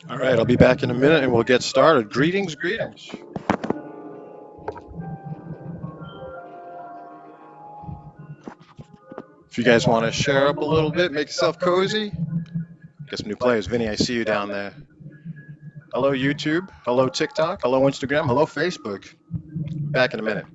All right, I'll be back in a minute and we'll get started. Greetings, greetings. If you guys want to share up a little bit, make yourself cozy. Get some new players. Vinny, I see you down there. Hello, YouTube. Hello, TikTok. Hello, Instagram. Hello, Facebook. Back in a minute.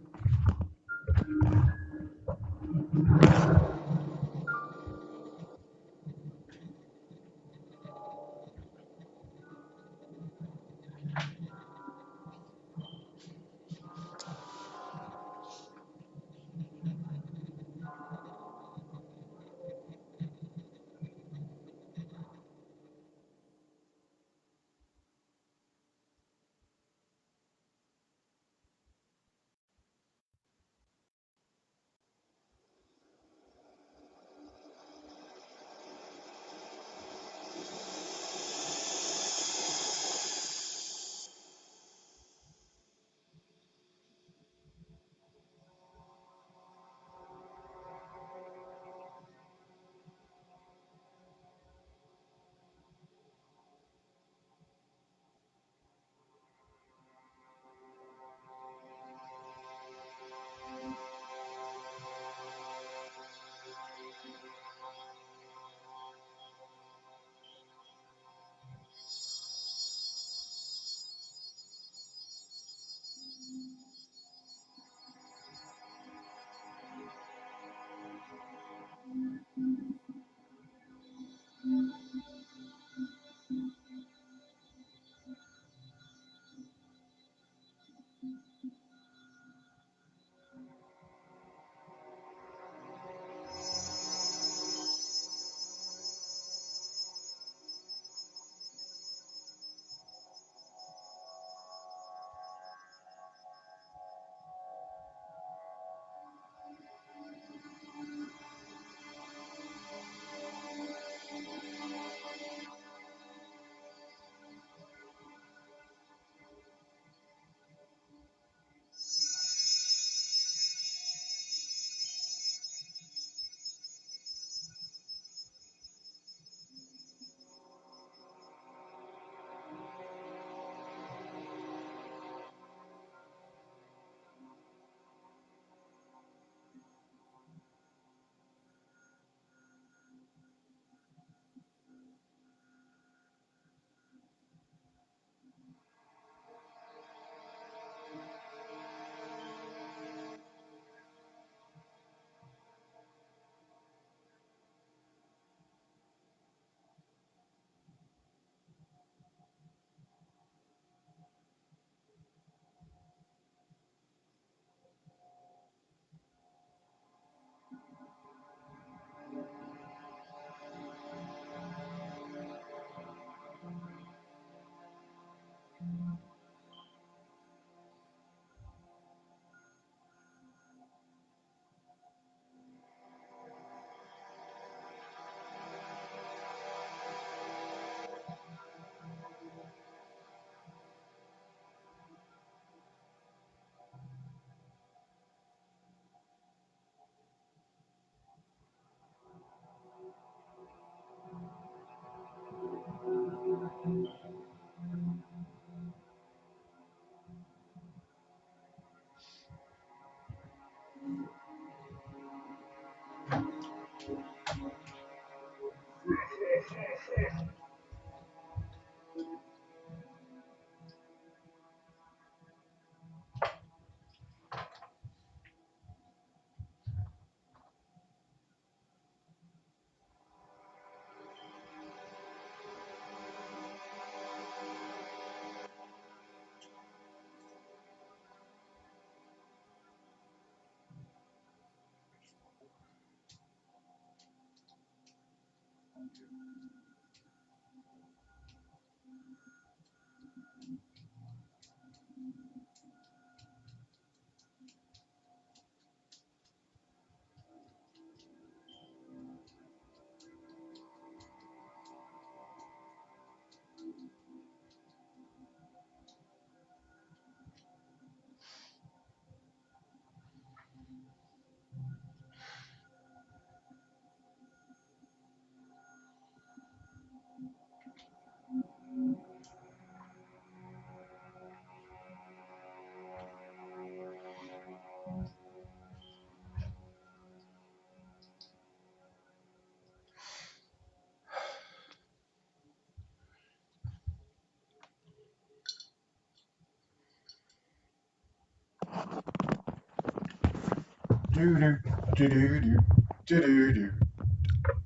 Do do do do do do do.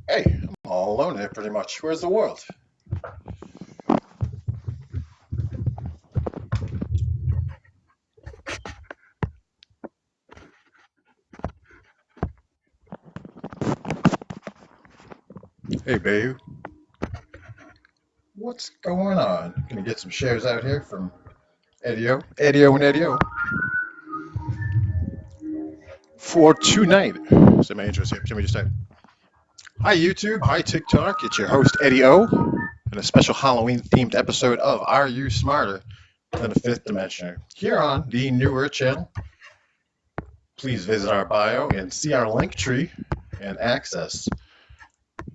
Hey, I'm all alone here pretty much. Where's the world? Hey, Bayou. What's going on? Gonna get some shares out here from Eddie-O. Eddie-O and Eddie-O. For tonight. So my intro's here. Let me just type. Hi, YouTube. Hi, TikTok. It's your host, Eddie-O, and a special Halloween-themed episode of Are You Smarter Than a Fifth Dimensioner? Here on the New Earth channel. Please visit our bio and see our link tree and access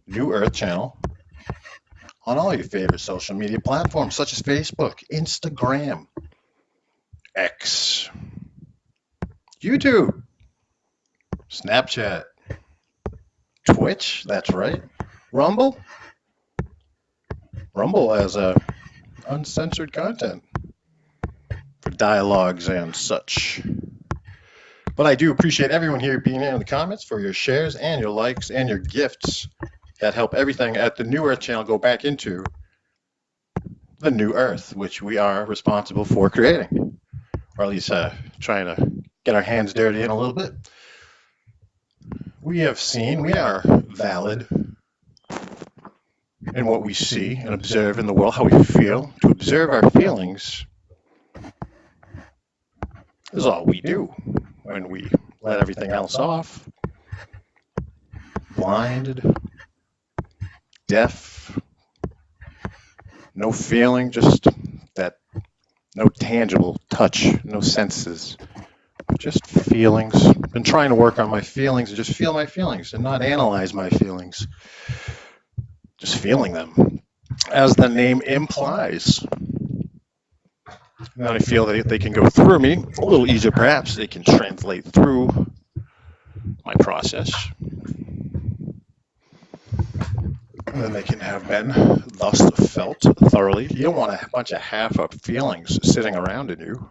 New Earth channel on all your favorite social media platforms such as Facebook, Instagram, X, YouTube, Snapchat, Twitch, that's right, Rumble as a uncensored content for dialogues and such. But I do appreciate everyone here being in the comments for your shares and your likes and your gifts that help everything at the New Earth channel go back into the New Earth, which we are responsible for creating, or at least trying to get our hands dirty in a little bit. We have seen, we are valid in what we see and observe in the world, how we feel. To observe our feelings is all we do. When we let everything else off, blinded, deaf, no feeling, just that, no tangible touch, no senses, just feelings. Been trying to work on my feelings and just feel my feelings and not analyze my feelings. Just feeling them, as the name implies. And then I feel that they can go through me a little easier, perhaps they can translate through my process. And then they can have been thus felt thoroughly. You don't want a bunch of half-up feelings sitting around in you.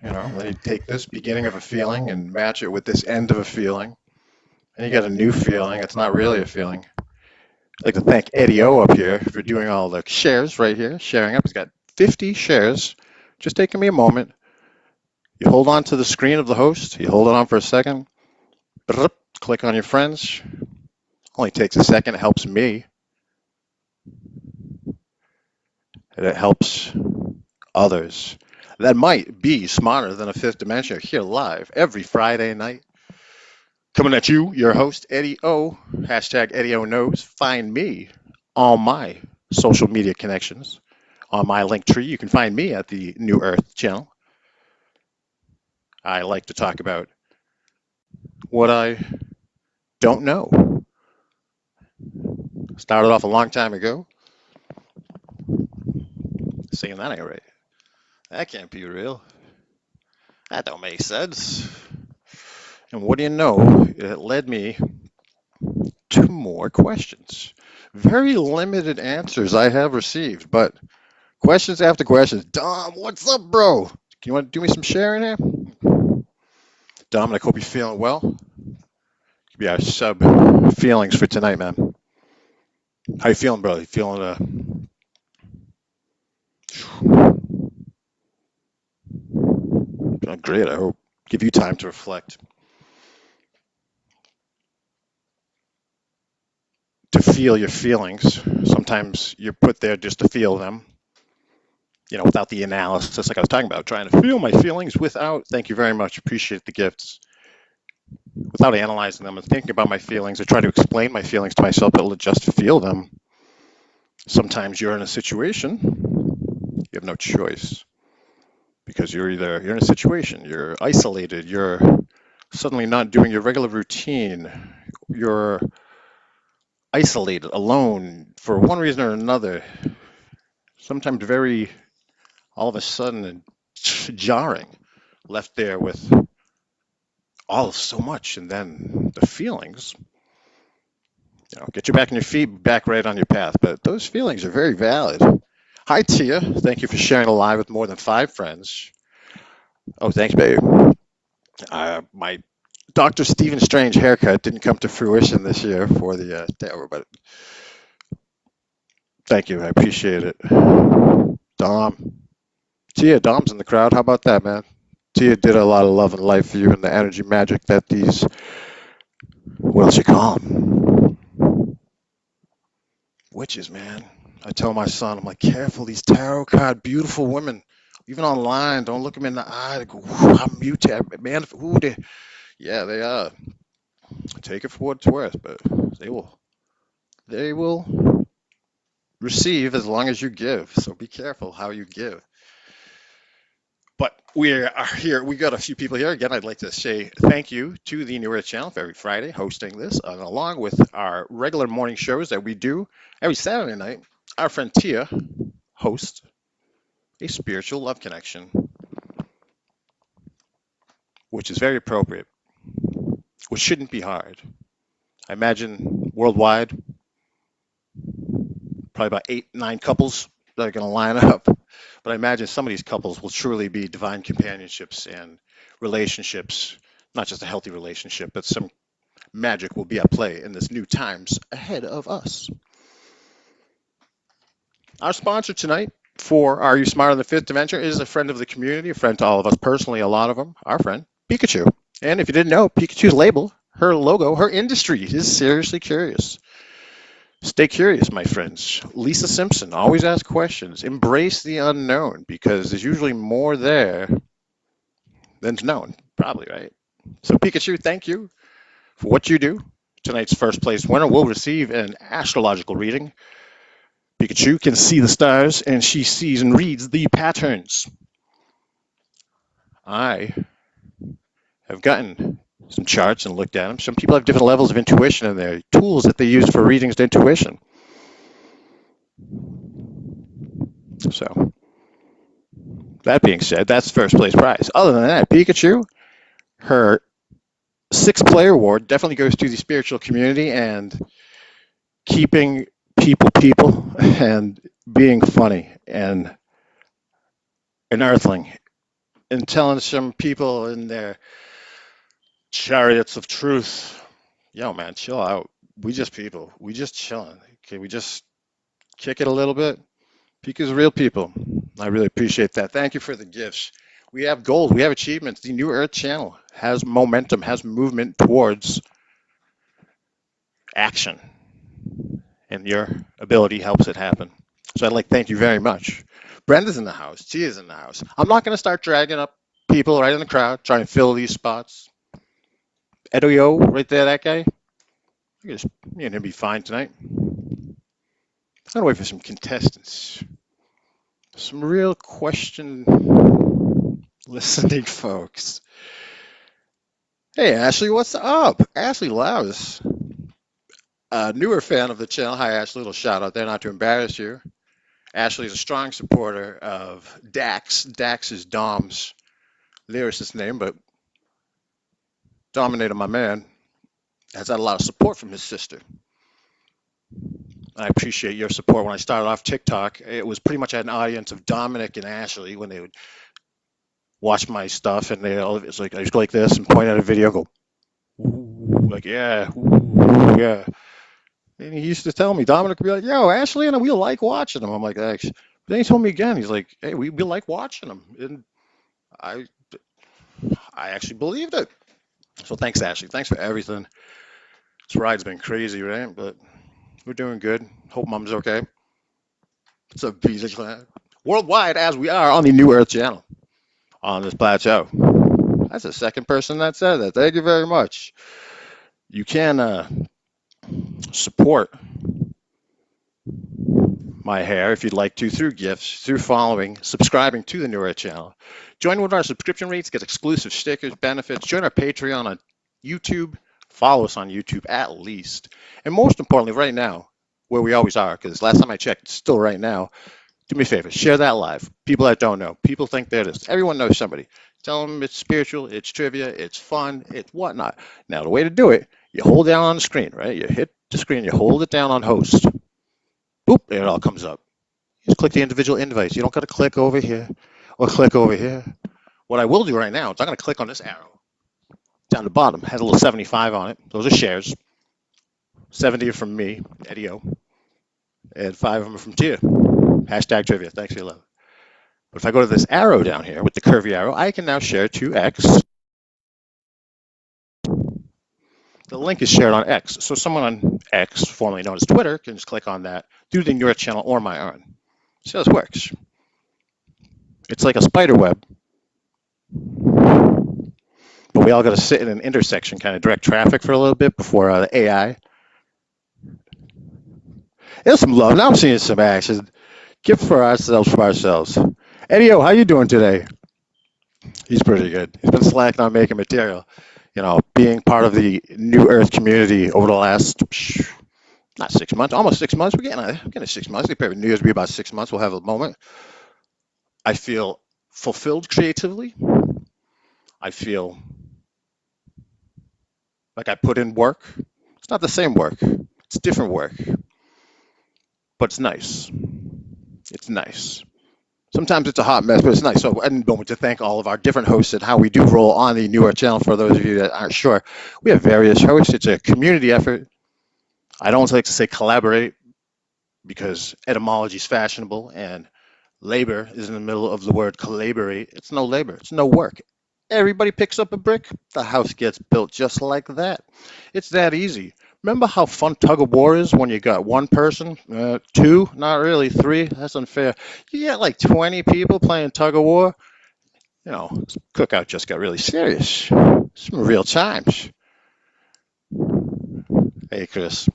You know, then you take this beginning of a feeling and match it with this end of a feeling. And you get a new feeling. It's not really a feeling. I'd like to thank Eddie-O up here for doing all the shares right here, sharing up. He's got 50 shares. Just taking me a moment. You hold on to the screen of the host. You hold it on for a second. Click on your friends. Only takes a second. It helps me. And it helps others that might be smarter than a fifth dimension here live every Friday night. Coming at you, your host, Eddie-O. Hashtag Eddie-O knows. Find me on my social media connections. On my link tree, you can find me at the New Earth channel. I like to talk about what I don't know. Started off a long time ago. Saying that ain't right. That can't be real. That don't make sense. And what do you know? It led me to more questions. Very limited answers I have received, but questions after questions. Dom, what's up, bro? You want to do me some sharing here? Dominic, hope you're feeling well. Could be our sub feelings for tonight, man. How you feeling, bro? You feeling feeling great, I hope. Give you time to reflect. To feel your feelings. Sometimes you're put there just to feel them. You know, without the analysis, like I was talking about, trying to feel my feelings without, thank you very much, appreciate the gifts, without analyzing them and thinking about my feelings or try to explain my feelings to myself, but just feel them. Sometimes you're in a situation, you have no choice, because you're in a situation, you're isolated, you're suddenly not doing your regular routine, you're isolated, alone, for one reason or another, sometimes very all of a sudden jarring, left there with all of so much, and then the feelings, you know, get you back on your feet, back right on your path. But those feelings are very valid. Hi, Tia. Thank you for sharing a live with more than 5 friends. Oh, thanks, babe. My Dr. Stephen Strange haircut didn't come to fruition this year for the tower, but thank you. I appreciate it. Dom. Tia, Dom's in the crowd. How about that, man? Tia did a lot of love and life for you and the energy magic that these, what else you call them? Witches, man. I tell my son, I'm like, careful, these tarot card, beautiful women, even online, don't look them in the eye. They go, I'm muted, man. Who they? Yeah, they are. Take it for what it's worth, but they will receive as long as you give. So be careful how you give. But we are here. We got a few people here. Again, I'd like to say thank you to the New Earth Channel for every Friday hosting this, along with our regular morning shows that we do every Saturday night. Our friend Tia hosts a spiritual love connection, which is very appropriate, which shouldn't be hard. I imagine worldwide, probably about 8-9 couples that are going to line up. But I imagine some of these couples will truly be divine companionships and relationships, not just a healthy relationship, but some magic will be at play in this new times ahead of us. Our sponsor tonight for Are You Smarter Than the Fifth Dimension is a friend of the community, a friend to all of us personally, a lot of them, our friend, Pikachu. And if you didn't know, Pikachu's label, her logo, her industry is seriously curious. Stay curious, my friends. Lisa Simpson, always ask questions. Embrace the unknown because there's usually more there than's known, probably, right? So Pikachu, thank you for what you do. Tonight's first place winner will receive an astrological reading. Pikachu can see the stars and she sees and reads the patterns. I have gotten some charts and looked at them. Some people have different levels of intuition and their tools that they use for readings to intuition. So, that being said, that's first place prize. Other than that, Pikachu, her 6th player award definitely goes to the spiritual community and keeping people and being funny and an earthling and telling some people in their chariots of truth, yo, man, chill out. We just people. We just chilling. Can we just kick it a little bit? Pika's real people. I really appreciate that. Thank you for the gifts. We have goals. We have achievements. The New Earth Channel has momentum, has movement towards action. And your ability helps it happen. So I'd like to thank you very much. Brenda's in the house. Tia's in the house. I'm not going to start dragging up people right in the crowd, trying to fill these spots. Edo, right there, that guy. Me and him be fine tonight. I'm going to wait for some contestants. Some real question listening folks. Hey, Ashley, what's up? Ashley Laus, a newer fan of the channel. Hi, Ashley. Little shout out there, not to embarrass you. Ashley is a strong supporter of Dax. Dax is Dom's lyricist name, but Dominator, my man, has had a lot of support from his sister. I appreciate your support. When I started off TikTok, it was pretty much I had an audience of Dominic and Ashley when they would watch my stuff, and it's like I just go like this and point at a video, go, ooh, like yeah, ooh, yeah. And he used to tell me, Dominic would be like, yo, Ashley and we like watching them. I'm like, actually. But then he told me again, he's like, hey, we like watching them. And I actually believed it. So thanks, Ashley. Thanks for everything. This ride's been crazy, right? But we're doing good. Hope mom's okay. What's up, Visa Clan? Worldwide, as we are on the New Earth Channel on this plateau. That's the second person that said that. Thank you very much. You can support my hair if you'd like to through gifts, through following, subscribing to the New Earth Channel. Join one of our subscription rates, get exclusive stickers, benefits. Join our Patreon on YouTube. Follow us on YouTube at least. And most importantly, right now, where we always are, because last time I checked, it's still right now. Do me a favor, share that live. People that don't know, people think they're this. Everyone knows somebody. Tell them it's spiritual, it's trivia, it's fun, it's whatnot. Now, the way to do it, you hold down on the screen, right? You hit the screen, you hold it down on host. Boop, there it all comes up. You just click the individual invites. You don't got to click over here or click over here. What I will do right now is I'm going to click on this arrow. Down the bottom has a little 75 on it. Those are shares. 70 are from me, Eddie O, and 5 of them are from Tia. Hashtag trivia. Thanks for your love. But if I go to this arrow down here with the curvy arrow, I can now share to X. The link is shared on X. So someone on X, formerly known as Twitter, can just click on that through the Newer channel or my own. See how this works. It's like a spider web, but we all got to sit in an intersection, kind of direct traffic for a little bit before the AI. There's some love. Now I'm seeing some action. Gift for ourselves. Eddie O, how you doing today? He's pretty good. He's been slacking on making material. You know, being part of the New Earth community over the last, not 6 months, almost 6 months. We're getting 6 months. New Year's will be about 6 months. We'll have a moment. I feel fulfilled creatively. I feel like I put in work. It's not the same work. It's different work, but it's nice. It's nice. Sometimes it's a hot mess, but it's nice. So, and moment to thank all of our different hosts and how we do roll on the Newer channel. For those of you that aren't sure, we have various hosts. It's a community effort. I don't like to say collaborate because etymology is fashionable and labor is in the middle of the word collaborate. It's no labor. It's no work. Everybody picks up a brick, the house gets built just like that. It's that easy. Remember how fun tug of war is when you got one person, two, not really, three, that's unfair. You get like 20 people playing tug of war. You know, this cookout just got really serious. Some real times. Hey, Chris.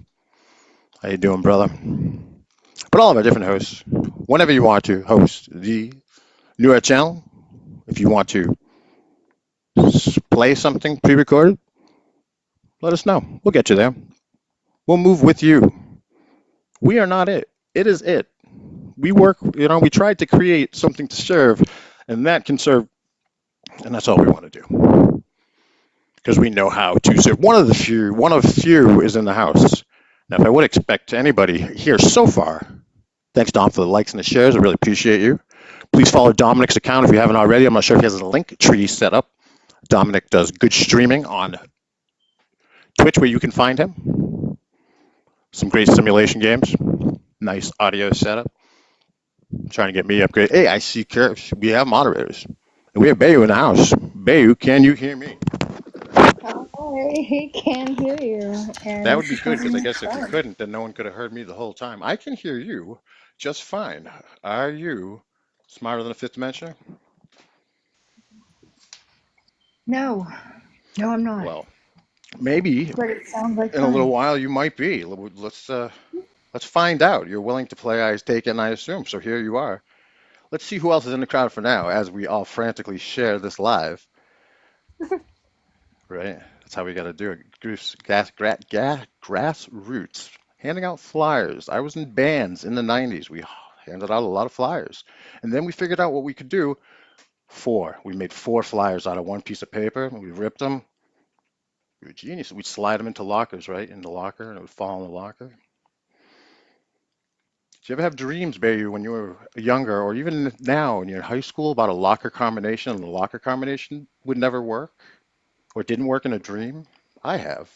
How you doing, brother? But all of our different hosts, whenever you want to host the Newer channel, if you want to play something pre-recorded, let us know. We'll get you there. We'll move with you. We are not it. It is it. We work, we tried to create something to serve, and that can serve, and that's all we want to do. Because we know how to serve. One of few is in the house. Now, if I would expect anybody here so far, thanks, Dom, for the likes and the shares. I really appreciate you. Please follow Dominic's account if you haven't already. I'm not sure if he has a link tree set up. Dominic does good streaming on Twitch where you can find him. Some great simulation games. Nice audio setup. Trying to get me upgraded. Hey, I see curves. We have moderators. And we have Bayu in the house. Bayu, can you hear me? I can hear you. And that would be good, because I guess if you couldn't, then no one could have heard me the whole time. I can hear you just fine. Are you smarter than a fifth dimension? No, I'm not. Well, maybe But it sounds like in a little while you might be. Let's find out. You're willing to play, I take it, and I assume. So here you are. Let's see who else is in the crowd for now as we all frantically share this live. Right? That's how we got to do it. Grassroots. Handing out flyers. I was in bands in the 90s. We handed out a lot of flyers. And then we figured out what we could do. We made 4 flyers out of one piece of paper. And we ripped them. We were genius. We'd slide them into lockers, right? In the locker, and it would fall in the locker. Did you ever have dreams, Bayu, when you were younger, or even now in your high school, about a locker combination, and the locker combination would never work, or didn't work in a dream? I have.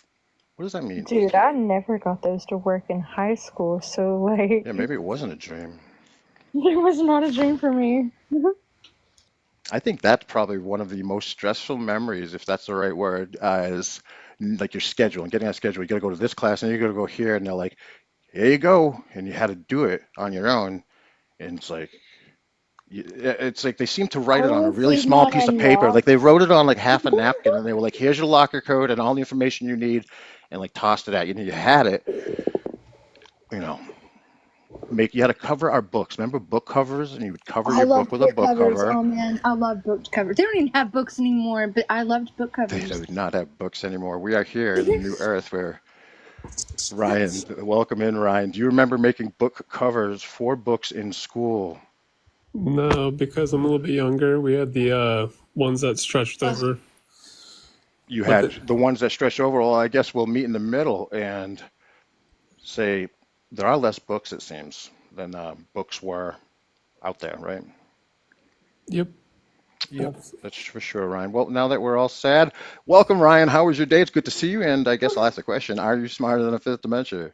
What does that mean? Dude, I never got those to work in high school, so like. Yeah, maybe it wasn't a dream. It was not a dream for me. I think that's probably one of the most stressful memories, if that's the right word, is like your schedule and getting on a schedule. You got to go to this class and you got to go here, and they're like, here you go, and you had to do it on your own, and it's like they seem to write it on a really small piece of paper. Like they wrote it on like half a napkin, and they were like, here's your locker code and all the information you need, and like tossed it at you, and you had it. You know, you had to cover our books. Remember book covers, and you would cover your book with a book cover. Oh man, I love book covers. They don't even have books anymore, but I loved book They covers. do not have books anymore. We are here in the New Earth where Ryan, welcome in, Ryan. Do you remember making book covers for books in school? No, because I'm a little bit younger. We had the ones that stretched over. You had the ones that stretched over. Well, I guess we'll meet in the middle and say there are less books, it seems, than books were out there, right? Yep. Yep, that's for sure, Ryan. Well, now that we're all sad, welcome, Ryan. How was your day? It's good to see you. And I guess I'll ask the question: Are you smarter than a fifth dimension?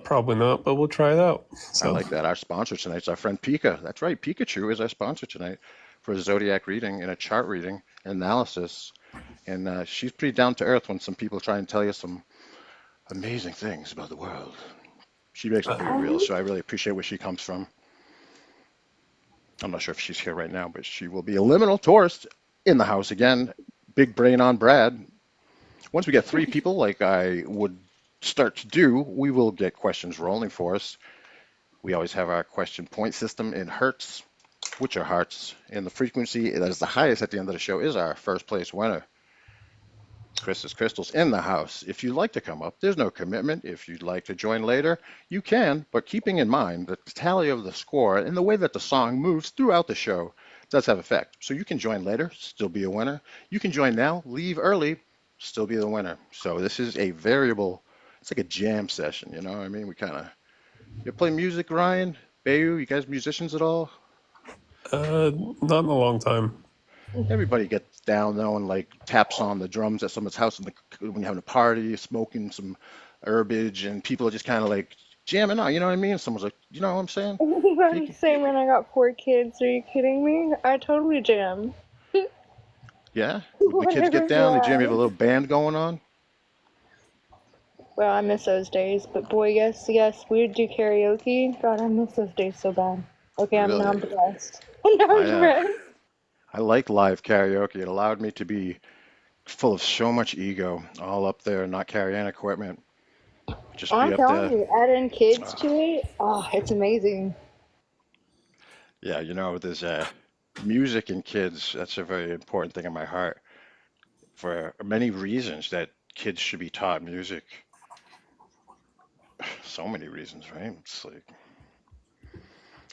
Probably not, but we'll try it out. I So, like that. Our sponsor tonight is our friend Pika. That's right, Pikachu is our sponsor tonight for a zodiac reading and a chart reading analysis. And she's pretty down to earth when some people try and tell you some amazing things about the world. She makes it uh, very real, so I really appreciate where she comes from. I'm not sure if she's here right now, but she will be a liminal tourist in the house again. Big brain on Brad. Once we get three people, like I would start to do, we will get questions rolling for us. We always have our question point system in hertz, which are hearts, and the frequency that is the highest at the end of the show is our first place winner. Chris's Crystals in the house. If you'd like to come up, there's no commitment. If you'd like to join later, you can, but keeping in mind that the tally of the score and the way that the song moves throughout the show does have effect. So you can join later, still be a winner. You can join now, leave early, still be the winner. So this is a variable, it's like a jam session, you know what I mean? We kind of, you play music, Ryan? Bayu, you guys musicians at all? not in a long time. Everybody gets down though and like taps on the drums at someone's house when you're having a party, smoking some herbage, and people are just kind of like jamming out. You know what I mean? Someone's like, you know what I'm saying? I'm the same when I got 4 kids. Are you kidding me? I totally jam. Yeah. The kids get down. They jam. You have a little band going on. Well, I miss those days, but boy, yes, we would do karaoke. God, I miss those days so bad. Okay, now I'm Really? depressed. Now I'm depressed. I like live karaoke. It allowed me to be full of so much ego, all up there, not carrying equipment, just be I'm up telling there. you, adding kids to it, oh, it's amazing. Yeah, you know, there's music and kids. That's a very important thing in my heart for many reasons that kids should be taught music. So many reasons, right? It's like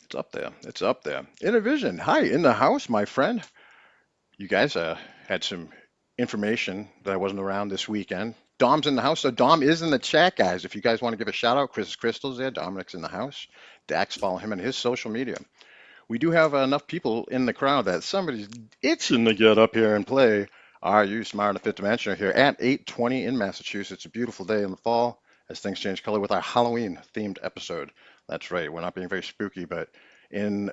it's up there. It's up there. Innovision, hi, in the house, my friend. You guys had some information that I wasn't around this weekend. Dom's in the house, so Dom is in the chat, guys. If you guys want to give a shout out, Chris Crystal's there. Dominic's in the house. Dax, follow him on his social media. We do have enough people in the crowd that somebody's itching to get up here and play. Are You Smart in the Fifth Dimension here at 8:20 in Massachusetts. A beautiful day in the fall as things change color with our Halloween themed episode. That's right. We're not being very spooky, but in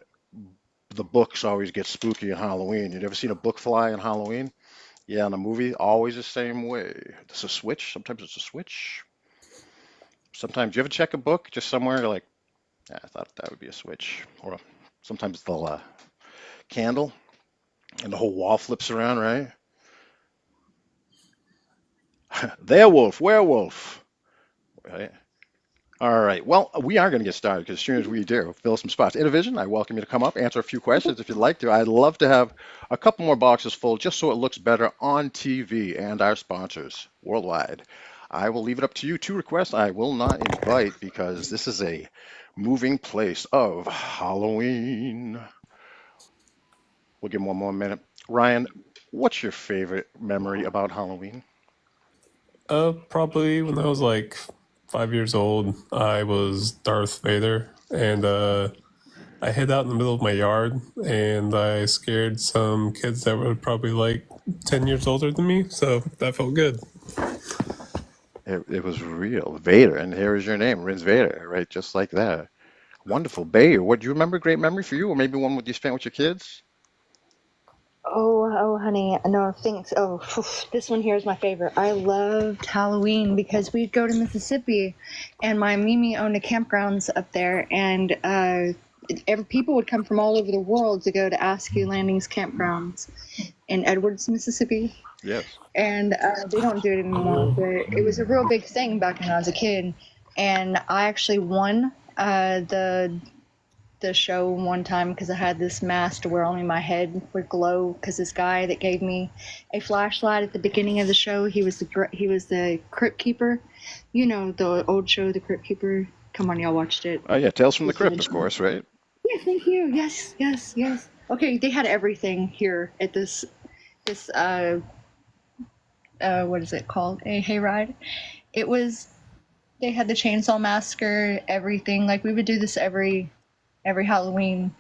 the books always get spooky in Halloween. You ever seen a book fly in Halloween? Yeah, in a movie, always the same way. It's a switch. Sometimes it's a switch. Sometimes you ever check a book just somewhere you're like, yeah, I thought that would be a switch. Or sometimes the candle and the whole wall flips around, right? There, wolf, werewolf. Right? All right. Well, we are going to get started because as soon as we do, fill some spots. Innovision, I welcome you to come up, answer a few questions if you'd like to. I'd love to have a couple more boxes full just so it looks better on TV and our sponsors worldwide. I will leave it up to you to request. I will not invite because this is a moving place of Halloween. We'll give him one more minute. Ryan, what's your favorite memory about Halloween? Probably when I was like 5 years old, I was Darth Vader, and I hid out in the middle of my yard, and I scared some kids that were probably like 10 years older than me, so that felt good. It was real. Vader, and here is your name, Rinz Vader, right? Just like that. Wonderful. Bay, what do you remember? Great memory for you, or maybe one you spent with your kids? Oh, honey, no, thanks. Oh, this one here is my favorite. I loved Halloween because we'd go to Mississippi, and my Mimi owned a campgrounds up there, and people would come from all over the world to go to Askew Landings campgrounds in Edwards, Mississippi. Yes. And they don't do it anymore, but it was a real big thing back when I was a kid. And I actually won the show one time because I had this mask to where only my head would glow. Because this guy that gave me a flashlight at the beginning of the show, he was the Crypt Keeper. You know the old show, The Crypt Keeper. Come on, y'all watched it. Oh yeah, Tales from the Crypt, of course, right? Yeah, thank you. Yes. Okay, they had everything here at this what is it called? A hayride. They had the Chainsaw Massacre, everything. Like we would do this every Halloween.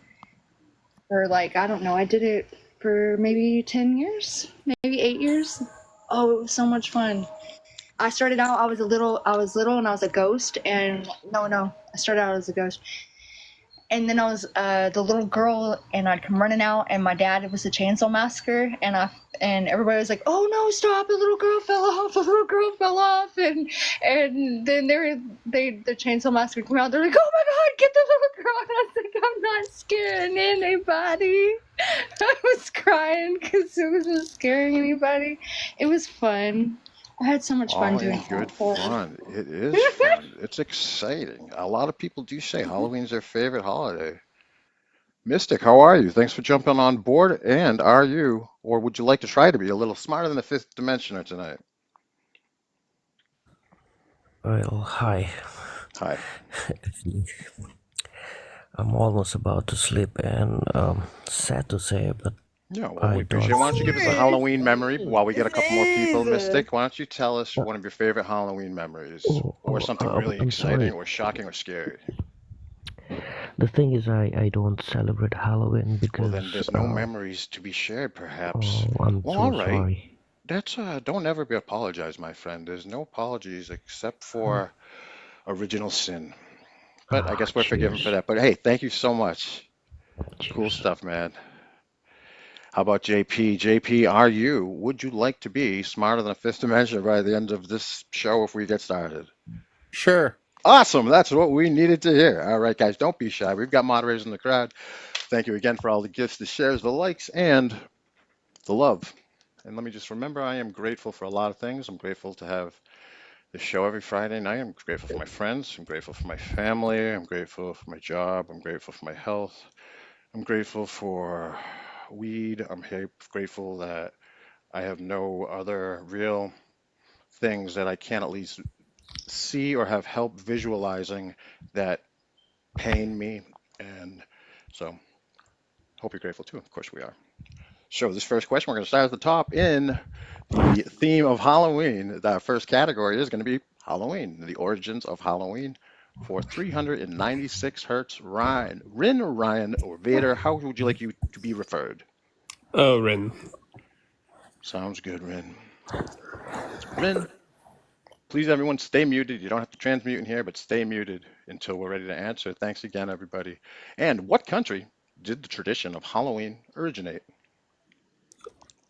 Or like, I don't know, I did it for maybe 10 years, maybe 8 years. Oh, it was so much fun. I started out, I was little and I was a ghost, and no, I started out as a ghost. And then I was the little girl, and I'd come running out, and my dad was the Chainsaw Massacre, and everybody was like, "Oh no, stop! A little girl fell off! A little girl fell off!" And then the Chainsaw Massacre came out. They're like, "Oh my God, get the little girl!" And I was like, "I'm not scaring anybody." I was crying because it wasn't scaring anybody. It was fun. I had so much fun All doing in good that. fun. It is fun. It's exciting. A lot of people do say Halloween's their favorite holiday. Mystic, how are you? Thanks for jumping on board. And are you, or would you like to try to be a little smarter than the fifth dimensioner tonight? Well, hi. Hi. Actually, I'm almost about to sleep, and sad to say, but Yeah, well, I we appreciate it. don't Why don't you give us a feel. Halloween memory while we get a couple more people, Mystic? Why don't you tell us one of your favorite Halloween memories, or something really I'm exciting, sorry. or shocking, or scary? The thing is, I don't celebrate Halloween Well, because then there's no memories to be shared, perhaps. I'm Well, so all right. sorry. That's don't ever be apologize, my friend. There's no apologies except for original sin. But I guess we're forgiven for Cheers. that. But hey, thank you so much. Cool Cheers. stuff, man. How about JP? JP, would you like to be smarter than a fifth dimension by the end of this show if we get started? Sure. Awesome. That's what we needed to hear. All right, guys, don't be shy. We've got moderators in the crowd. Thank you again for all the gifts, the shares, the likes, and the love. And let me just remember, I am grateful for a lot of things. I'm grateful to have the show every Friday night. I'm grateful for my friends. I'm grateful for my family. I'm grateful for my job. I'm grateful for my health. I'm grateful for weed. I'm grateful that I have no other real things that I can at least see or have help visualizing that pain me. And so hope you're grateful too. Of course we are. So this first question, we're going to start at the top in the theme of Halloween. That first category is going to be Halloween, the origins of Halloween for 396 hertz. Rin, Ryan, or Vader, how would you like you to be referred? Oh, Rin. Sounds good, Rin. Rin, please everyone stay muted. You don't have to transmute in here, but stay muted until we're ready to answer. Thanks again, everybody. And what country did the tradition of Halloween originate?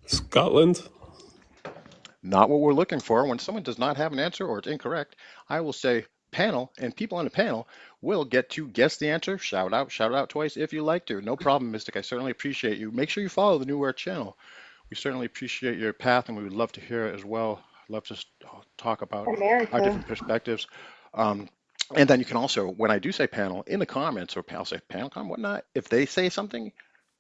Scotland? Not what we're looking for. When someone does not have an answer or it's incorrect, I will say panel, and people on the panel will get to guess the answer. Shout out twice if you like to. No problem, Mystic. I certainly appreciate you. Make sure you follow the New World channel. We certainly appreciate your path, and we would love to hear it as well. Love to talk about our America. different perspectives. And then you can also, when I do say panel, in the comments, or I'll say panel comment, whatnot, if they say something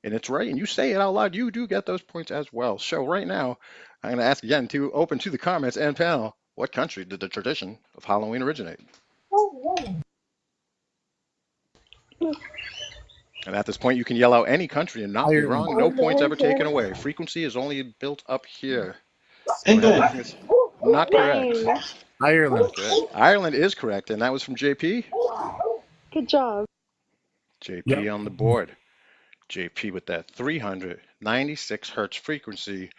and it's right and you say it out loud, you do get those points as well. So right now, I'm going to ask again to open to the comments and panel, what country did the tradition of Halloween originate? And at this point, you can yell out any country and not be Ireland. wrong. No points ever taken away. Frequency is only built up here. So England. everything is not correct. Dang. Ireland. Good. Ireland is correct, and that was from JP. Good job. JP Yep. on the board. JP with that 396 hertz frequency.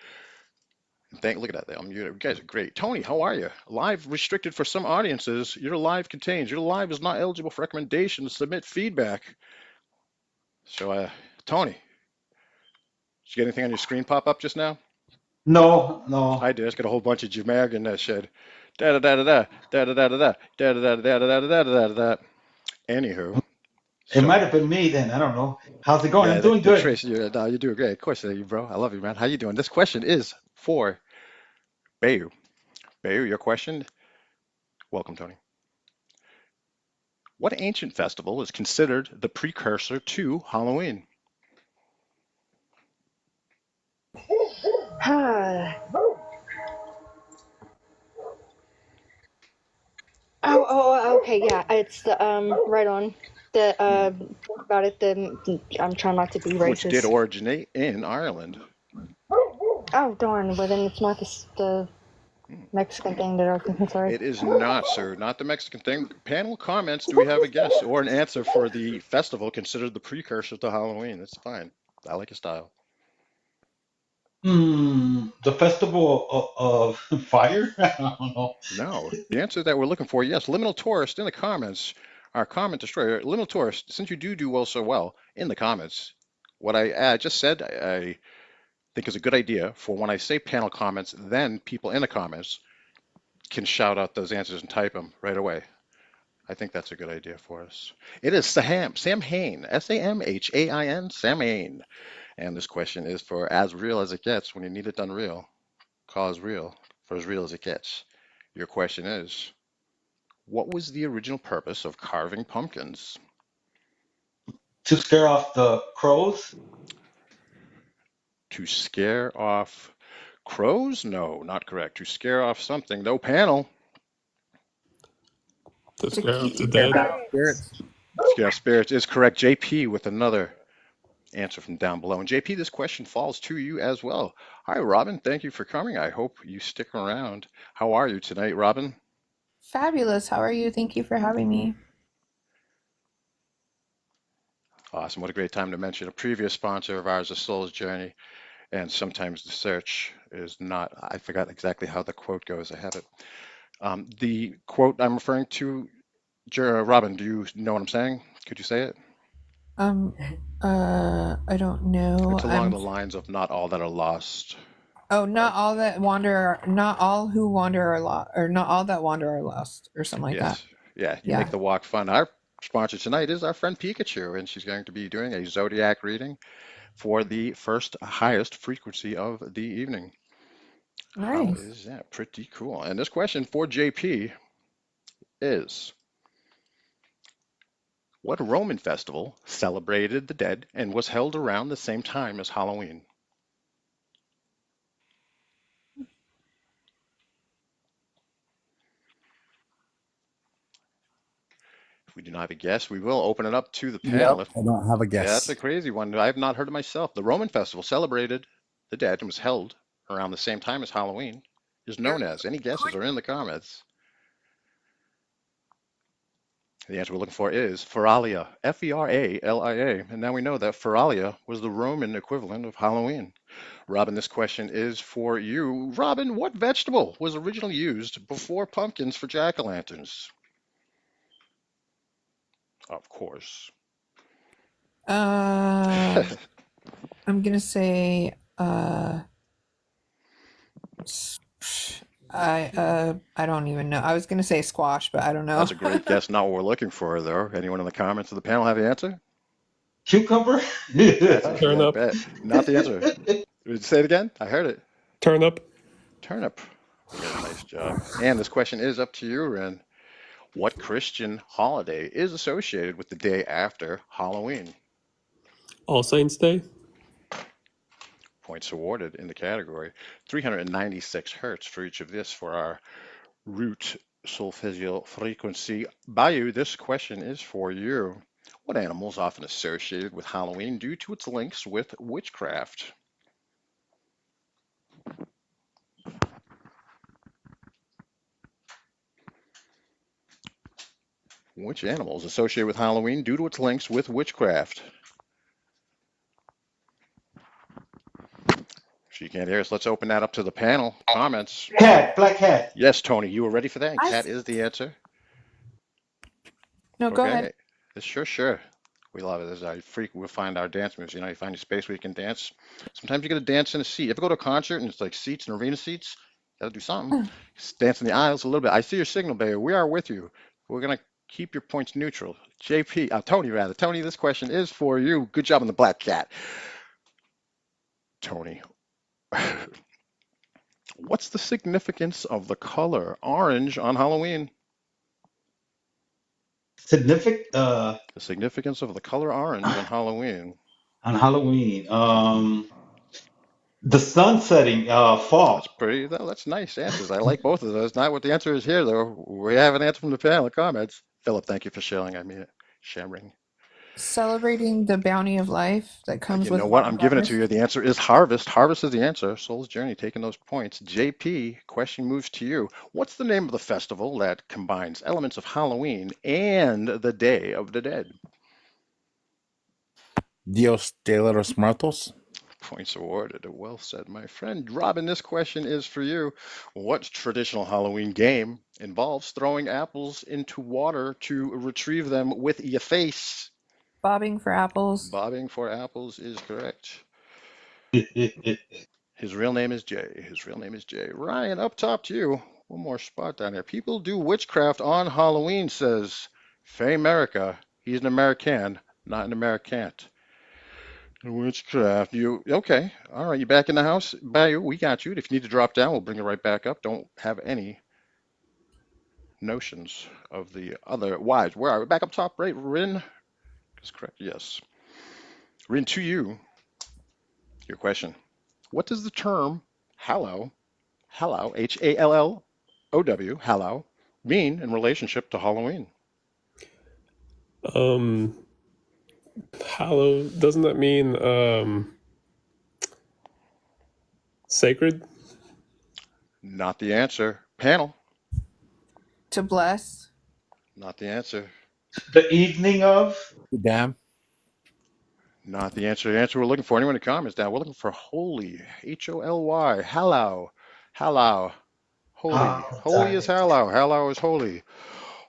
Look at that. You guys are great. Tony, how are you? Live restricted for some audiences. Your live is not eligible for recommendations. Submit feedback. So, Tony, did you get anything on your screen pop up just now? No. I did. It's got a whole bunch of Jamaican that said da da da da da da da da da da da da da da da da da da. Anywho, It might have been me then. I don't know. How's it going? yeah, I'm doing the good. Trace, you're doing great. Of course, you, bro. I love you, man. How you doing? This question is for Bayu. Bayu, your question. Welcome, Tony. What ancient festival is considered the precursor to Halloween? Okay, yeah, it's the right on the about it. I'm trying not to be Which did racist. originate in Ireland. Oh darn! But then it's not the Mexican thing that I was thinking. Sorry. It is not, sir. Not the Mexican thing. Panel comments. Do we have a guess or an answer for the festival considered the precursor to Halloween? That's fine. I like your style. The festival of fire? I don't know. No, the answer that we're looking for, yes, Liminal Tourist in the comments, our comment destroyer, Liminal Tourist, since you do well so well in the comments, what I just said, I think is a good idea for when I say panel comments, then people in the comments can shout out those answers and type them right away. I think that's a good idea for us. It is Sam Hain, Samhain, Sam Hain. And this question is for as real as it gets when you need it done real. Cause real, for as real as it gets. Your question is, what was the original purpose of carving pumpkins? To scare off the crows? To scare off crows? No, not correct. To scare off something. No panel. To scare off the Scare dead. off spirits. Scare off spirits is correct. JP with another answer from down below. And JP, this question falls to you as well. Hi, Robin. Thank you for coming. I hope you stick around. How are you tonight, Robin? Fabulous. How are you? Thank you for having me. Awesome. What a great time to mention a previous sponsor of ours, The Soul's Journey. And sometimes the search is not, I forgot exactly how the quote goes. I have it. The quote I'm referring to, Robin, do you know what I'm saying? Could you say it? I don't know. It's along the lines of not all that are lost. Oh, not all that wander, not all who wander are lost, or not all that wander are lost, or something like that. Yeah, you Yeah. make the walk fun. Our sponsor tonight is our friend Pikachu, and she's going to be doing a zodiac reading for the first highest frequency of the evening. How Nice. is that? Pretty cool. And this question for JP is, what Roman festival celebrated the dead and was held around the same time as Halloween? If we do not have a guess, we will open it up to the panel. Yep, I don't have a Yeah, that's guess. a crazy one. I have not heard it myself. The Roman festival celebrated the dead and was held around the same time as Halloween. Is known as. Any guesses are in the comments. The answer we're looking for is Feralia, Feralia. And now we know that Feralia was the Roman equivalent of Halloween. Robin, this question is for you. Robin, what vegetable was originally used before pumpkins for jack-o'-lanterns? Of course. I'm gonna say I don't even know. I was gonna say squash, but I don't know. That's a great guess. Not what we're looking for, though. Anyone in the comments of the panel have the answer? Cucumber? That's a Turnip. good bet. Not the answer. Did you say it again? I heard it. Turnip. Turnip. You did a nice job. And this question is up to you, Ren. What Christian holiday is associated with the day after Halloween? All Saints Day. Points awarded in the category. 396 hertz for each of this for our root solfeggio frequency. Bayou, this question is for you. What animal is often associated with Halloween due to its links with witchcraft? Which animal is associated with Halloween due to its links with witchcraft? She can't hear us. Let's open that up to the panel. Comments. Cat, black cat. Yes, Tony, you were ready for that? Cat is the answer. No, go ahead. Sure. We love it. This is our we'll find our dance moves. You know, you find your space where you can dance. Sometimes you got to dance in a seat. You ever go to a concert and it's like seats and arena seats? Got to do something. Dance in the aisles a little bit. I see your signal, Bayer. We are with you. We're going to keep your points neutral. Tony, this question is for you. Good job on the black cat. Tony, what's the significance of the color orange on Halloween? The significance of the color orange on Halloween. On Halloween. The sun setting, fall. That's nice answers. I like both of those. Not what the answer is here, though. We have an answer from the panel comments. Philip, thank you for sharing. Sharing. Celebrating the bounty of life that comes with. You know what? I'm giving it to you. The answer is harvest. Harvest is the answer. Soul's Journey, taking those points. JP, question moves to you. What's the name of the festival that combines elements of Halloween and the Day of the Dead? Dios de los Muertos. Points awarded. Well said, my friend. Robin, this question is for you. What traditional Halloween game involves throwing apples into water to retrieve them with your face? Bobbing for apples. Bobbing for apples is correct. His real name is Jay. His real name is Jay. Ryan, up top to you. One more spot down there. People do witchcraft on Halloween, says Faye America. He's an American, not an Americant. Witchcraft. You okay? All right. You back in the house? Bayou, we got you. If you need to drop down, we'll bring you right back up. Don't have any notions of the other wives. Where are we? Back up top, right? Rin is correct. Yes. Rin, to you. Your question. What does the term hallow, Hallow, hallow, mean in relationship to Halloween? Hallow, doesn't that mean sacred? Not the answer. Panel. To bless. Not the answer. The evening of? Damn. Not the answer. The answer we're looking for. Anyone in the comments down? We're looking for holy. Holy. Hallow. Hallow. Holy. Oh, Holy damn is it. hallow. Hallow is holy.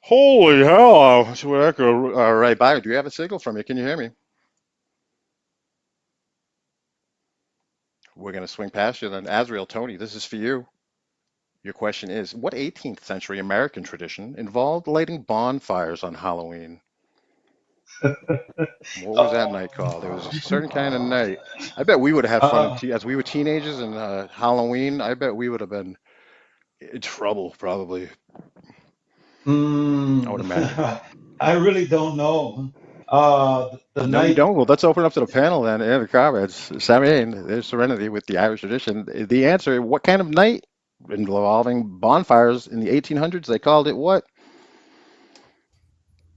Holy hallow. That's where that go. All right, Byron, do you have a signal from me? Can you hear me? We're going to swing past you then. Azrael, Tony, this is for you. Your question is, what 18th century American tradition involved lighting bonfires on Halloween? What was that night called? It was a certain kind of night. I bet we would have had fun Uh, as we were teenagers and Halloween. I bet we would have been in trouble, probably. I would imagine. I really don't know. The No, you night. don't. Well, let's open up to the panel then and the comments. Sammy, there's Serenity with the Irish tradition. The answer, what kind of night involving bonfires in the 1800s? They called it what?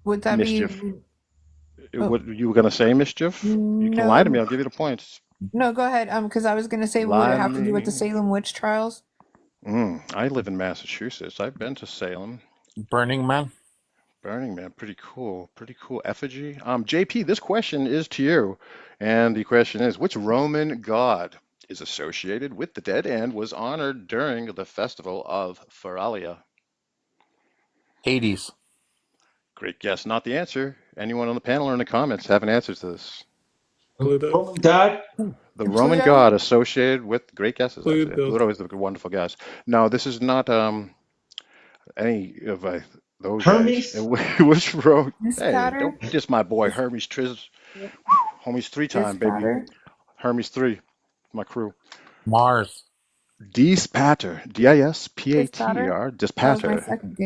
Would that Mischief. be? Oh, What you were going to say, mischief? You can lie to me. no. I'll give you the points. No, go ahead. Because I was gonna say, would Lie it to have to do with the me. Salem witch trials? I live in Massachusetts. I've been to Salem. Burning Man. Burning Man, pretty cool. Pretty cool effigy. JP, this question is to you. And the question is, which Roman god is associated with the dead and was honored during the festival of Feralia? Hades. Great guess. Not the answer. Anyone on the panel or in the comments have an answer to this? Pluto. Roman god? The Roman Pluto? god associated with great guesses, actually. Pluto. Pluto is a wonderful guess. No, this is not any of those Hermes? guys. Which road? Miss Hey, Potter? don't diss my boy Hermes Triz. Homies Miss 3-time, baby. Potter? Hermes 3, my crew. Mars. Dispater, Miss Potter? D-I-S-P-A-T-E-R, That was my Dispater. second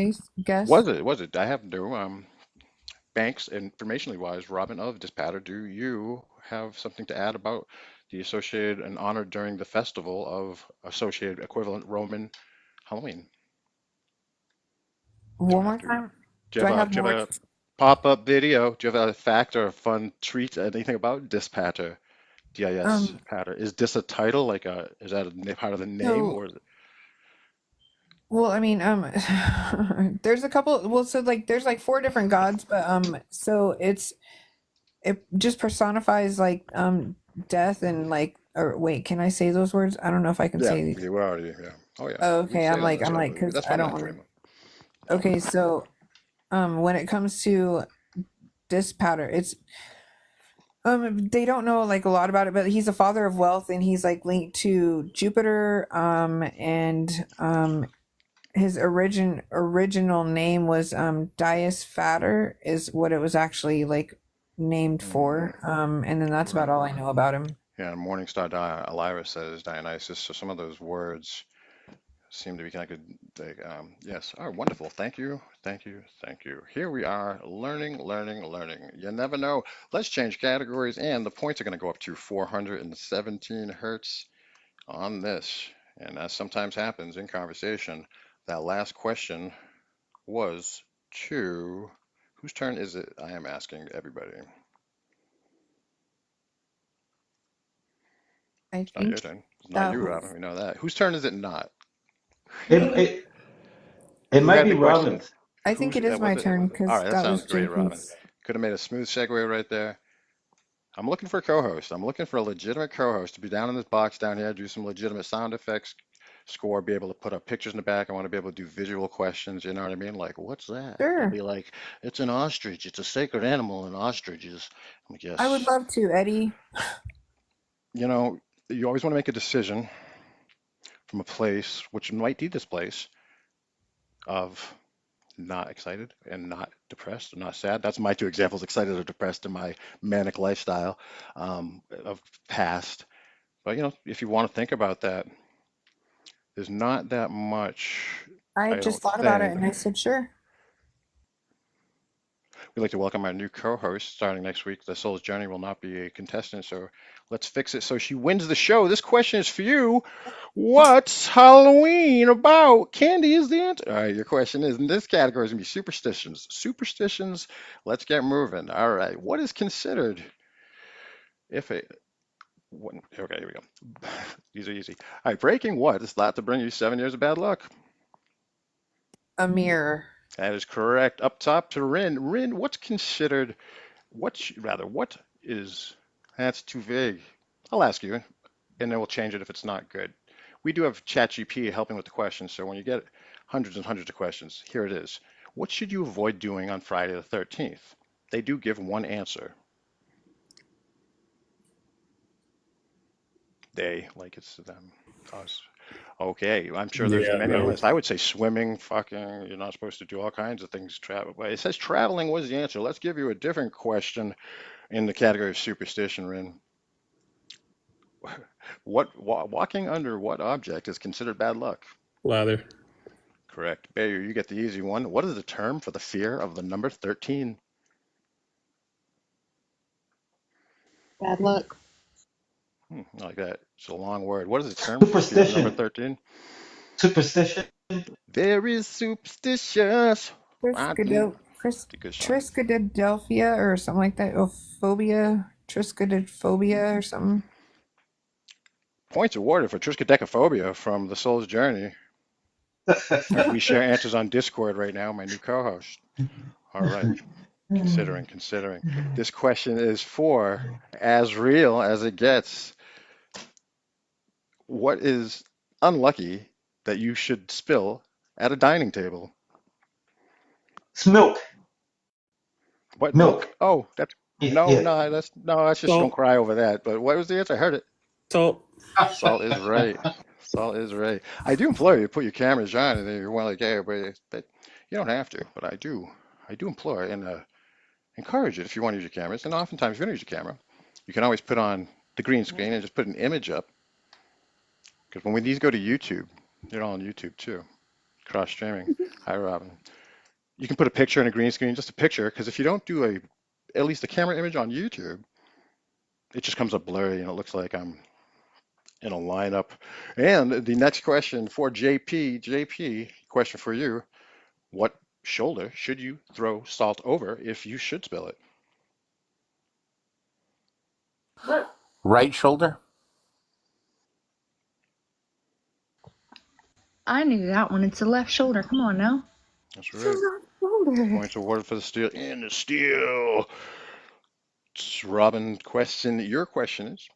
guess. Was it? I have no banks informationally wise, Robin of Dispater. Do you have something to add about the associated and honored during the festival of associated equivalent Roman Halloween? One more time. Do you have a pop-up video? Do you have a fact or a fun treat? Anything about Dispater? D-I-S patter. Is this a title? Is that a part of the name, or is it? Well, I mean, there's a couple. Well, so there's 4 different gods, but so it just personifies death and or wait, can I say those words? I don't know if I can say these. Yeah, we're already, yeah. Oh yeah. Oh, okay, I'm like, because because I don't want to. Okay, so when it comes to Dispater, it's they don't know a lot about it, but he's a father of wealth, and he's linked to Jupiter, and his original name was Dias Fater is what it was actually named for, and then that's about all I know about him. Yeah, Morningstar Elira says Dionysus. So some of those words seem to be connected. Yes. All right, wonderful. Thank you. Thank you. Thank you. Here we are learning. You never know. Let's change categories, and the points are going to go up to 417 hertz on this. And as sometimes happens in conversation, that last question was to whose turn is it? I am asking everybody. It's not your turn. It's not you, Robin. We know that. Whose turn is it not? It might be Robin's. I think it is my turn because all right, that was sounds great, Robin. JP's. Could have made a smooth segue right there. I'm looking for a co-host. I'm looking for a legitimate co-host to be down in this box down here, do some legitimate sound effects, score, be able to put up pictures in the back. I want to be able to do visual questions. You know what I mean? Like, what's that? They'll Sure. be like, it's an ostrich. It's a sacred animal, and ostriches. I'm like, I would yes. love to, Eddie. You know, you always want to make a decision from a place, which might be this place, of not excited and not depressed or not sad. That's my two examples, excited or depressed in my manic lifestyle of past. But you know, if you want to think about that, there's not that much, I I just don't thought about it think. and I said, sure. We'd like to welcome our new co-host starting next week. The Soul's Journey will not be a contestant, so let's fix it so she wins the show. This question is for you. What's Halloween about? Candy is the answer. All right, your question is in this category is gonna be superstitions. Superstitions. Let's get moving. All right, what is considered if a okay, here we go. These are easy. All right, breaking what is thought to bring you 7 years of bad luck? A mirror. That is correct. Up top to Rin. Rin, what's considered what is, that's too vague. I'll ask you, and then we'll change it if it's not good. We do have ChatGPT helping with the questions, so when you get hundreds and hundreds of questions, here it is. What should you avoid doing on Friday the 13th? They do give one answer. They, like it's them, us. Okay, I'm sure there's Yeah, many on the no. list. I would say swimming, fucking, you're not supposed to do all kinds of things. Travel, but it says traveling was the answer. Let's give you a different question in the category of superstition, Rin. Walking under what object is considered bad luck? Lather. Correct. Bayer, you get the easy one. What is the term for the fear of the number 13? Bad luck. I like that. It's a long word. What is the term for the fear of the number Superstition. 13? Superstition. Very superstitious. I do. It's a good song. Triskadelphia or something like that. Oh, phobia. Triskaidekaphobia or something. Points awarded for triskaidekaphobia from The Soul's Journey. We share answers on Discord right now, my new co-host. All right. Considering. This question is for as real as it gets. What is unlucky that you should spill at a dining table? It's milk. What milk? Milk. Oh, that's Yeah, no, yeah. no, that's just don't Salt. cry over that. But what was the answer? I heard it. Salt. Salt is right. Salt is right. I do implore you to put your cameras on, and then you're one like, hey, but you don't have to. But I do implore and encourage it if you want to use your cameras. And oftentimes, if you don't use your camera, you can always put on the green screen and just put an image up. Because when these go to YouTube, they're all on YouTube too, cross streaming. Hi, Robin. You can put a picture in a green screen, just a picture, because if you don't do at least a camera image on YouTube, it just comes up blurry and it looks like I'm in a lineup. And the next question for JP, question for you. What shoulder should you throw salt over if you should spill it? Right shoulder. I knew that one. It's the left shoulder. Come on now. That's It's the right. left shoulder. Points awarded for the steal. And the steal. Robin, your question is,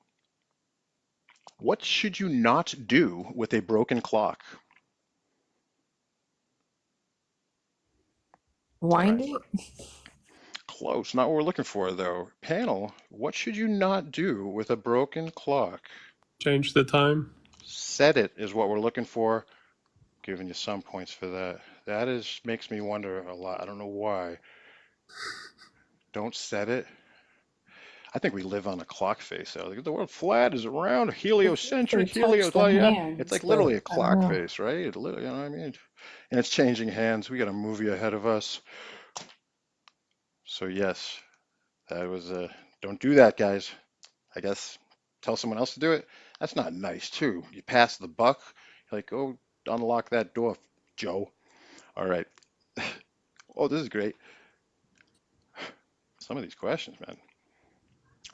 what should you not do with a broken clock? Wind All right. it. Close. Not what we're looking for, though. Panel, what should you not do with a broken clock? Change the time. Set it is what we're looking for. Giving you some points for that. That makes me wonder a lot. I don't know why. Don't set it. I think we live on a clock face. Though. The world flat is round, heliocentric, It's like literally a clock face, right? You know what I mean? And it's changing hands. We got a movie ahead of us. So yes, that was don't do that, guys. I guess tell someone else to do it. That's not nice, too. You pass the buck. You're like, go unlock that door, Joe. All right. Oh, this is great. Some of these questions, man.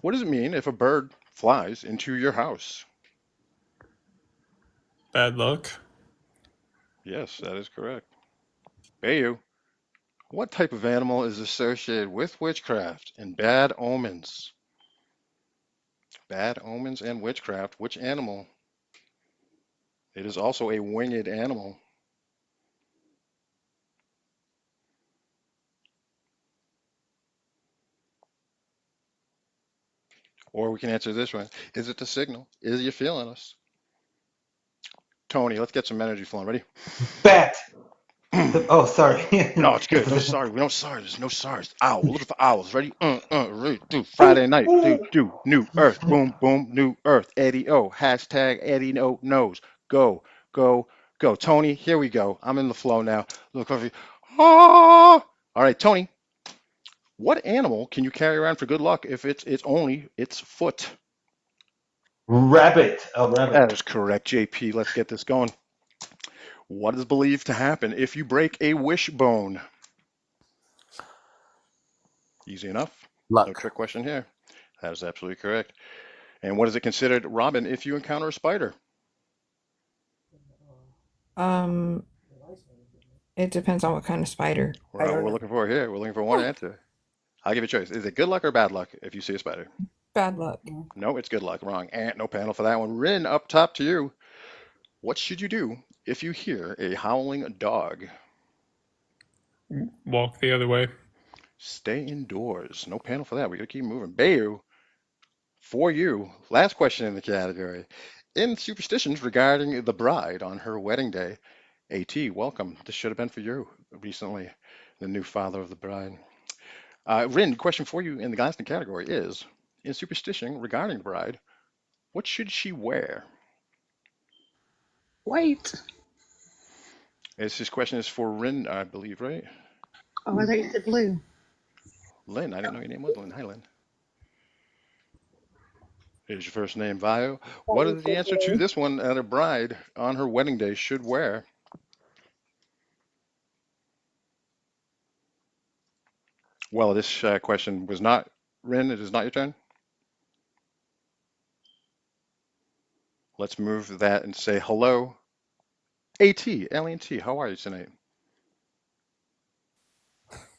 What does it mean if a bird flies into your house? Bad luck. Yes, that is correct. Bayu, what type of animal is associated with witchcraft and bad omens? bad omens and witchcraft. Which animal? It is also a winged animal. Or we can answer this one. Is it the signal? Is you feeling us? Tony, let's get some energy flowing. Ready? Bat. Oh, sorry. No, it's good. It's a No different. sorry. We don't sorry. There's no sorries. Owl. We're looking for owls. Ready? Ready. Do. Friday night. Do. New Earth. Boom. Boom. New Earth. Eddie O. Hashtag Eddie No knows. Go. Go. Go. Tony, here we go. I'm in the flow now. Look over you. Ah! All right, Tony. What animal can you carry around for good luck if it's only its foot? Rabbit. A rabbit. That is correct, JP. Let's get this going. What is believed to happen if you break a wishbone? Easy enough. No Luck. trick question here. That is absolutely correct. And what is it considered, Robin, if you encounter a spider? Um, it depends on what kind of spider. I Well, don't we're know. looking for here. We're looking for one answer. I'll give you a choice. Is it good luck or bad luck if you see a spider? Bad luck. No, it's good luck. Wrong. And no panel for that one. Rin, up top to you. What should you do if you hear a howling dog? Walk the other way. Stay indoors. No panel for that. We gotta keep moving. Bayu, for you. Last question in the category. In superstitions regarding the bride on her wedding day, AT, welcome. This should have been for you recently, the new father of the bride. Rin, question for you in the Glaston category is, in superstition regarding the bride, what should she wear? White. This question is for Rin, I believe, right? Oh, I thought you said blue. Lynn, I didn't know your name was Lynn. Hi, Lynn. Is your first name Vio? What is the answer to this one that a bride on her wedding day should wear? Well, this question was not, Rin, it is not your turn. Let's move that and say hello. AT, Alien T, how are you tonight?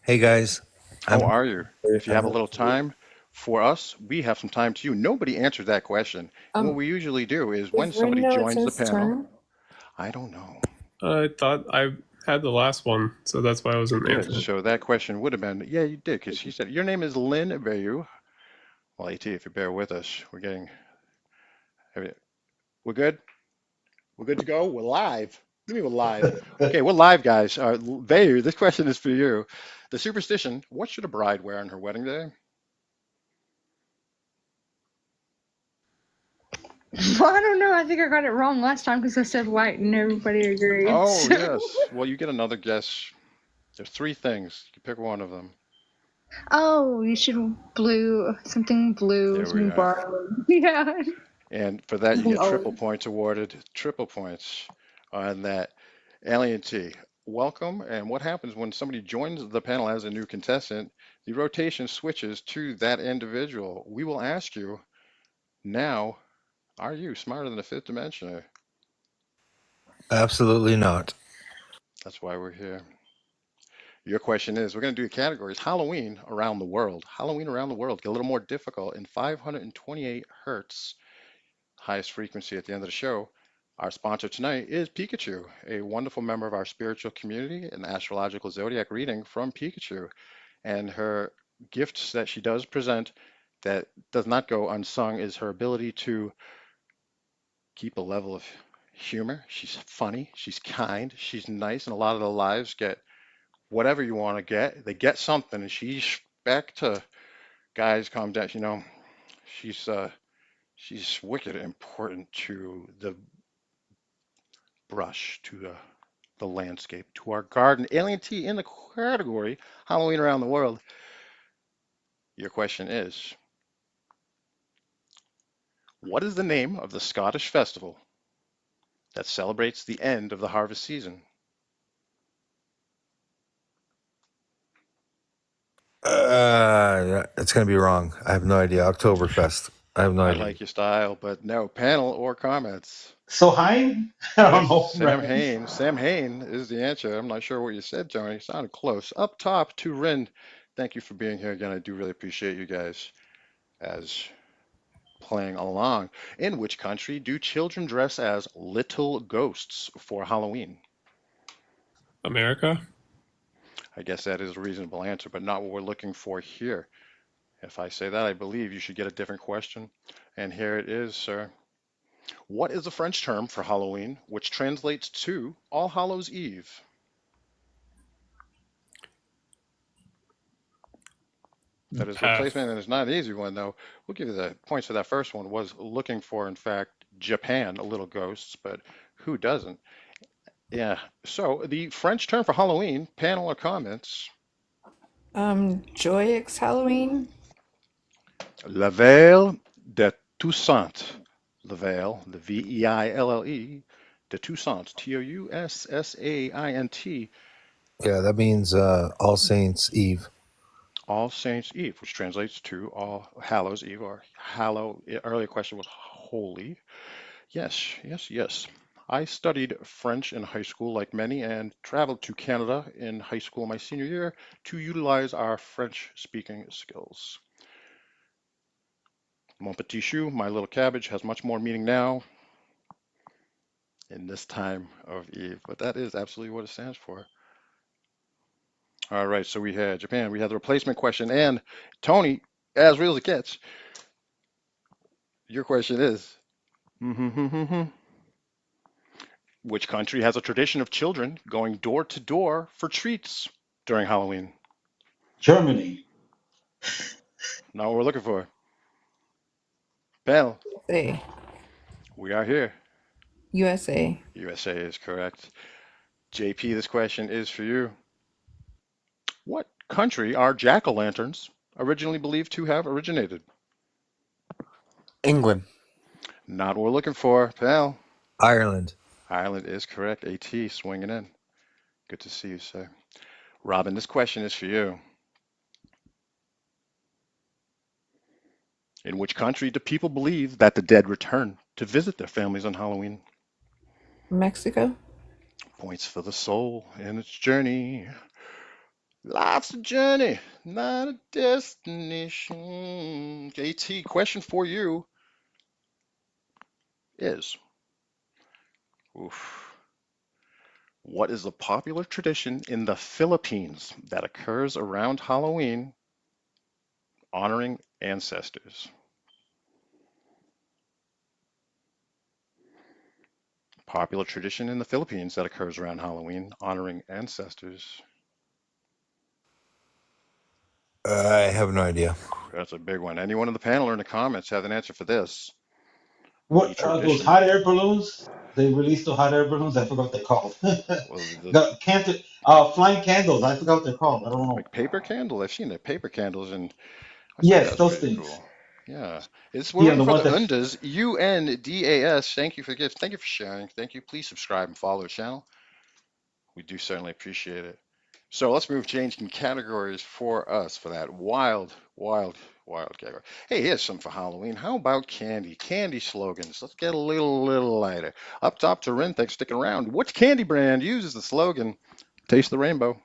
Hey guys, How I'm are you? If you have a little time for us, we have some time to you. Nobody answered that question. And what we usually do is when Does Rin somebody know joins the it's his panel, turn? I don't know. I thought I had the last one, so that's why I wasn't Good. answering. So that question would have been, yeah, you did, because she said, your name is Lynn Bayu. Well, AT, if you bear with us, we're good? We're good to go? We're live. What do you mean we're live? Okay, we're live, guys. Bayu, this question is for you. The superstition, what should a bride wear on her wedding day? Well, I don't know. I think I got it wrong last time because I said white and everybody agreed. Oh, so- yes. Well, you get another guess. There's three things. You can pick one of them. Oh, you should blue, something blue, There we something are. borrowed. Yeah. And for that, you Something get triple old. points awarded. Triple points on that. Alien T, welcome. And what happens when somebody joins the panel as a new contestant? The rotation switches to that individual. We will ask you now, are you smarter than a fifth dimensioner? absolutely not. That's why we're here. Your question is, we're going to do categories Halloween around the world. Halloween around the world get a little more difficult in 528 hertz, highest frequency at the end of the show. Our sponsor tonight is Pikachu, a wonderful member of our spiritual community, an astrological zodiac reading from Pikachu. And her gifts that she does present that does not go unsung is her ability to keep a level of humor. She's funny, she's kind, she's nice, and a lot of the lives get whatever you want to get. They get something, and she's back to guys, calm down. You know, she's wicked important to the brush, to the landscape, to our garden. Alien T in the category Halloween around the world. Your question is, what is the name of the Scottish festival that celebrates the end of the harvest season? It's gonna be wrong. I have no idea. Oktoberfest. I have no I idea. like your style, but no panel or comments. So Hein? I don't know. Sam Hain. Sam Hain is the answer. I'm not sure what you said, Tony. Sounded close. Up top to Rin. Thank you for being here again. I do really appreciate you guys as playing along. In which country do children dress as little ghosts for Halloween? America? I guess that is a reasonable answer, but not what we're looking for here. If I say that, I believe you should get a different question. And here it is, sir. What is the French term for Halloween, which translates to All Hallows Eve? That is Pass. replacement, and it's not an easy one, though. We'll give you the points for that first one. Was looking for, in fact, Japan, little ghosts, but who doesn't? Yeah. So the French term for Halloween, panel or comments? Joyeux Halloween. La Veille de Toussaint. La Veille, the Veille, de Toussaint, Toussaint. Yeah, that means All Saints Eve. All Saints Eve, which translates to All Hallows Eve, or Hallow. Earlier question was holy. Yes, yes, yes. I studied French in high school, like many, and traveled to Canada in high school my senior year to utilize our French-speaking skills. Mon petit chou, my little cabbage, has much more meaning now in this time of Eve, but that is absolutely what it stands for. All right, so we had Japan, we had the replacement question, and Tony, as real as it gets, your question is, which country has a tradition of children going door to door for treats during Halloween? Germany. Not what we're looking for. Panel, USA. we are here. USA. USA is correct. JP, this question is for you. What country are jack-o'-lanterns originally believed to have originated? England. Not what we're looking for. Pal. Ireland. Ireland is correct. AT swinging in. Good to see you, sir. Robin, this question is for you. In which country do people believe that the dead return to visit their families on Halloween? Mexico. Points for the soul in its journey. Life's a journey, not a destination. AT, question for you is, what is the popular tradition in the Philippines that occurs around Halloween honoring ancestors? Popular tradition in the Philippines that occurs around Halloween honoring ancestors. I have no idea. That's a big one. Anyone in the panel or in the comments have an answer for this? What those Tradition. hot air balloons? They released the hot air balloons. I forgot what they're called. Flying candles. I forgot what they're called. I don't know. Like paper candles. I've seen the paper candles, and yes, those things. Cool. Yeah, we're looking for the Undas. UNDAS. Thank you for the gift. Thank you for sharing. Thank you. Please subscribe and follow the channel. We do certainly appreciate it. So let's move changing categories for us for that wild category. Hey, here's some for Halloween. How about candy? Candy slogans. Let's get a little lighter. Up top to Rin, thanks for sticking around. Which candy brand uses the slogan, "Taste the rainbow"?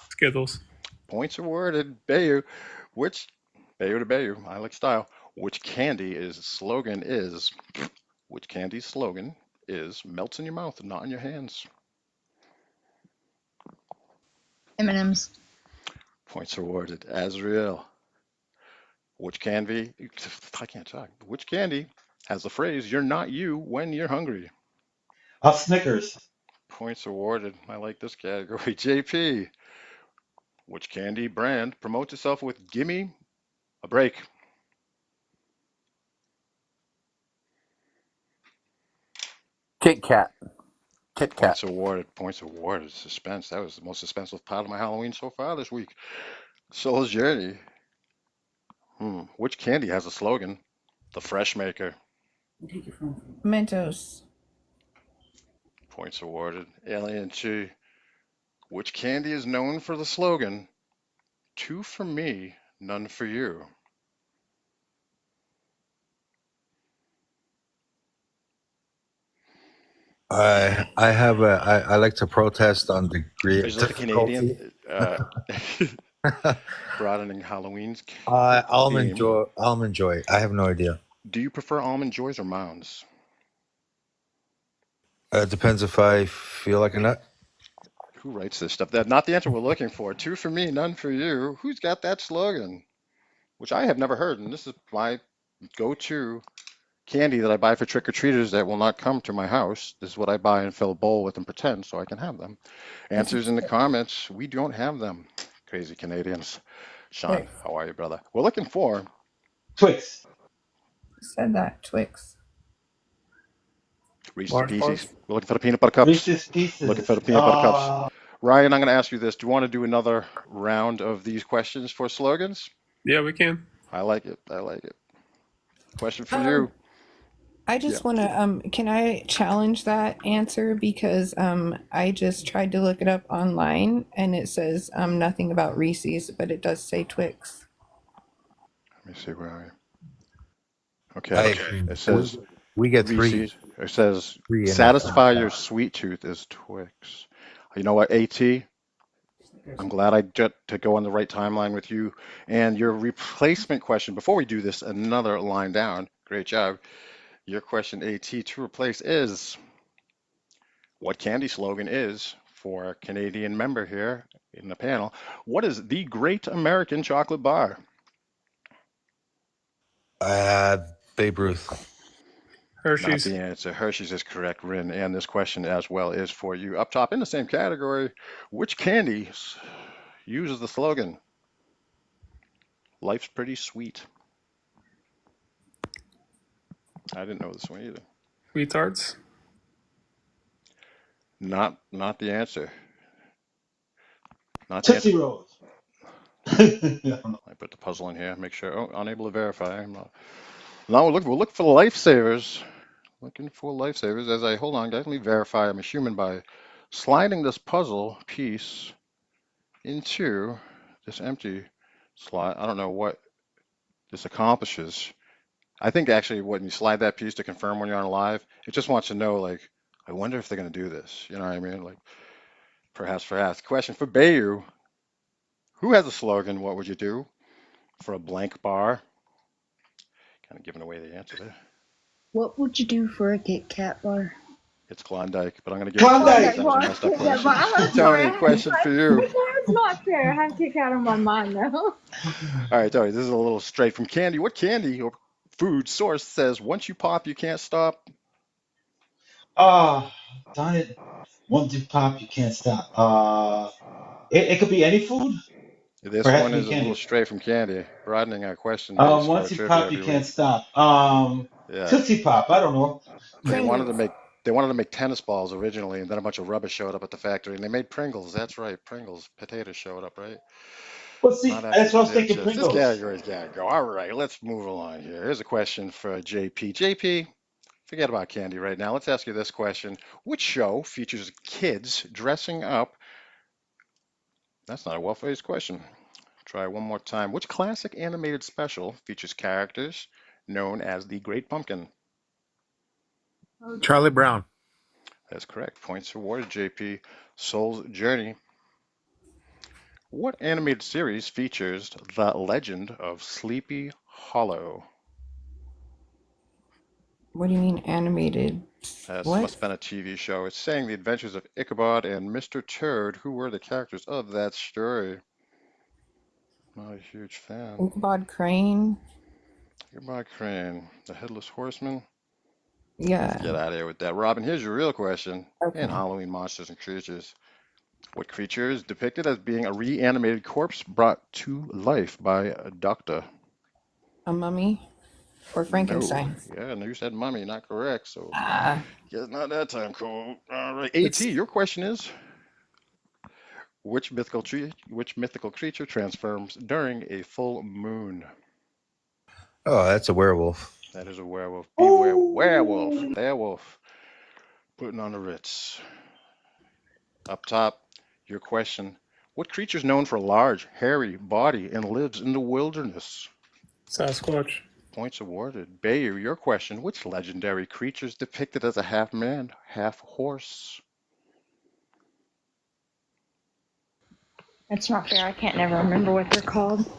Skittles. Points awarded. Bayou. Bayou to Bayou. I like style. Which candy's slogan is melts in your mouth, not in your hands? M&M's. Points awarded. Azriel. Which candy? I can't talk. Which candy has the phrase "You're not you when you're hungry"? Snickers. Points awarded. I like this category. JP. Which candy brand promotes itself with "Gimme a break"? Kit Kat. Kit Kat. Points awarded. Suspense. That was the most suspenseful part of my Halloween so far this week. Soul's Journey. Which candy has a slogan, "The Fresh Maker"? Mentos. Points awarded. Alien 2. Which candy is known for the slogan, "Two for me, none for you"? I like to protest on the degree of Is that a difficulty. Canadian broadening Halloween's Almond Joy. I have no idea. Do you prefer almond joys or mounds? Depends if I feel like a nut. Who writes this stuff? That's not the answer we're looking for. Two for me, none for you. Who's got that slogan? Which I have never heard, and this is my go-to candy that I buy for trick-or-treaters that will not come to my house. This is what I buy and fill a bowl with and pretend so I can have them. It's a Answers in the comments. We don't have them. Crazy Canadians. Sean, Twix. how are you, brother? We're looking for Twix. Who said that? Twix. Reese's Barf Pieces. Barf. We're looking for the peanut butter cups. Reese's Pieces. Looking for the peanut butter cups. Ryan, I'm going to ask you this. Do you want to do another round of these questions for slogans? Yeah, we can. I like it. I like it. Question for Um, you. I Yeah. just want to can I challenge that answer because I just tried to look it up online and it says nothing about Reese's, but it does say Twix. Let me see where are you. I Okay. agree. It says We get three. Reese's. It says Three in satisfy your sweet tooth is Twix. You know what, AT? I'm glad I get to go on the right timeline with you. And your replacement question, before we do this, another line down. Great job. Your question, AT, to replace is what candy slogan is for a Canadian member here in the panel? What is the Great American Chocolate Bar? Babe Ruth. Not Hershey's. the answer. Hershey's is correct, Rin. And this question as well is for you. Up top in the same category, which candy uses the slogan, life's pretty sweet? I didn't know this one either. Sweet Tarts. Not the answer. Not the answer. Tootsie Rolls. I put the puzzle in here, make sure. Oh, unable to verify. Now we're looking for the lifesavers. Looking for lifesavers as I, hold on guys, let me verify I'm a human by sliding this puzzle piece into this empty slot. I don't know what this accomplishes. I think actually when you slide that piece to confirm when you're on live, it just wants to know, like, I wonder if they're going to do this. You know what I mean? Like, perhaps. Question for Bayu. Who has a slogan, what would you do for a blank bar? Kind of giving away the answer there. What would you do for a Kit Kat bar? It's Klondike, but I'm going to give it to you. Klondike. That was a messed up Yeah, but I'm question. sorry. Tony, question for you. It's not fair. I have Kit Kat on my mind though. All right, Tony, this is a little straight from candy. What candy or food source says once you pop, you can't stop? Darn it. Once you pop, you can't stop. It could be any food, This or it has one to is be a little candy. straight from candy. Broadening our question base for Once you trivia pop, you every can't week. stop. Yeah, Tootsie Pop. I don't know. they wanted to Pringles. make they wanted to make tennis balls originally, and then a bunch of rubbish showed up at the factory, and they made Pringles. That's right, Pringles. Potatoes showed up, right? But see, Not actually that's what I was potato thinking. chips. This Pringles. category's gotta go. All right, let's move along here. Here's a question for JP. JP, forget about candy right now. Let's ask you this question. Which show features kids dressing up? That's not a well-phrased question. Try one more time. Which classic animated special features characters known as the Great Pumpkin? Charlie Brown. That's correct. Points awarded, JP. Soul's Journey. What animated series features the legend of Sleepy Hollow? What do you mean animated? That What? must have been a TV show. It's saying the adventures of Ichabod and Mr. Turd. Who were the characters of that story? Not a huge fan. Ichabod Crane? Ichabod Crane, the Headless Horseman. Yeah. Get out of here with that. Robin, here's your real question. Okay. In Halloween Monsters and Creatures, what creature is depicted as being a reanimated corpse brought to life by a doctor? A mummy? Or Frankenstein? No. Yeah, no, you said mummy, not correct. So, Ah. yeah, not that time, Cole. All right, It's AT, your question is, which mythical creature transforms during a full moon? Oh, that's a werewolf. That is a werewolf. Beware, werewolf. Werewolf. Putting on the Ritz. Up top, your question. What creature is known for a large, hairy body and lives in the wilderness? Sasquatch. Points awarded. Bayu, your question. Which legendary creature is depicted as a half man, half horse? That's not fair. I can't never remember what they're called.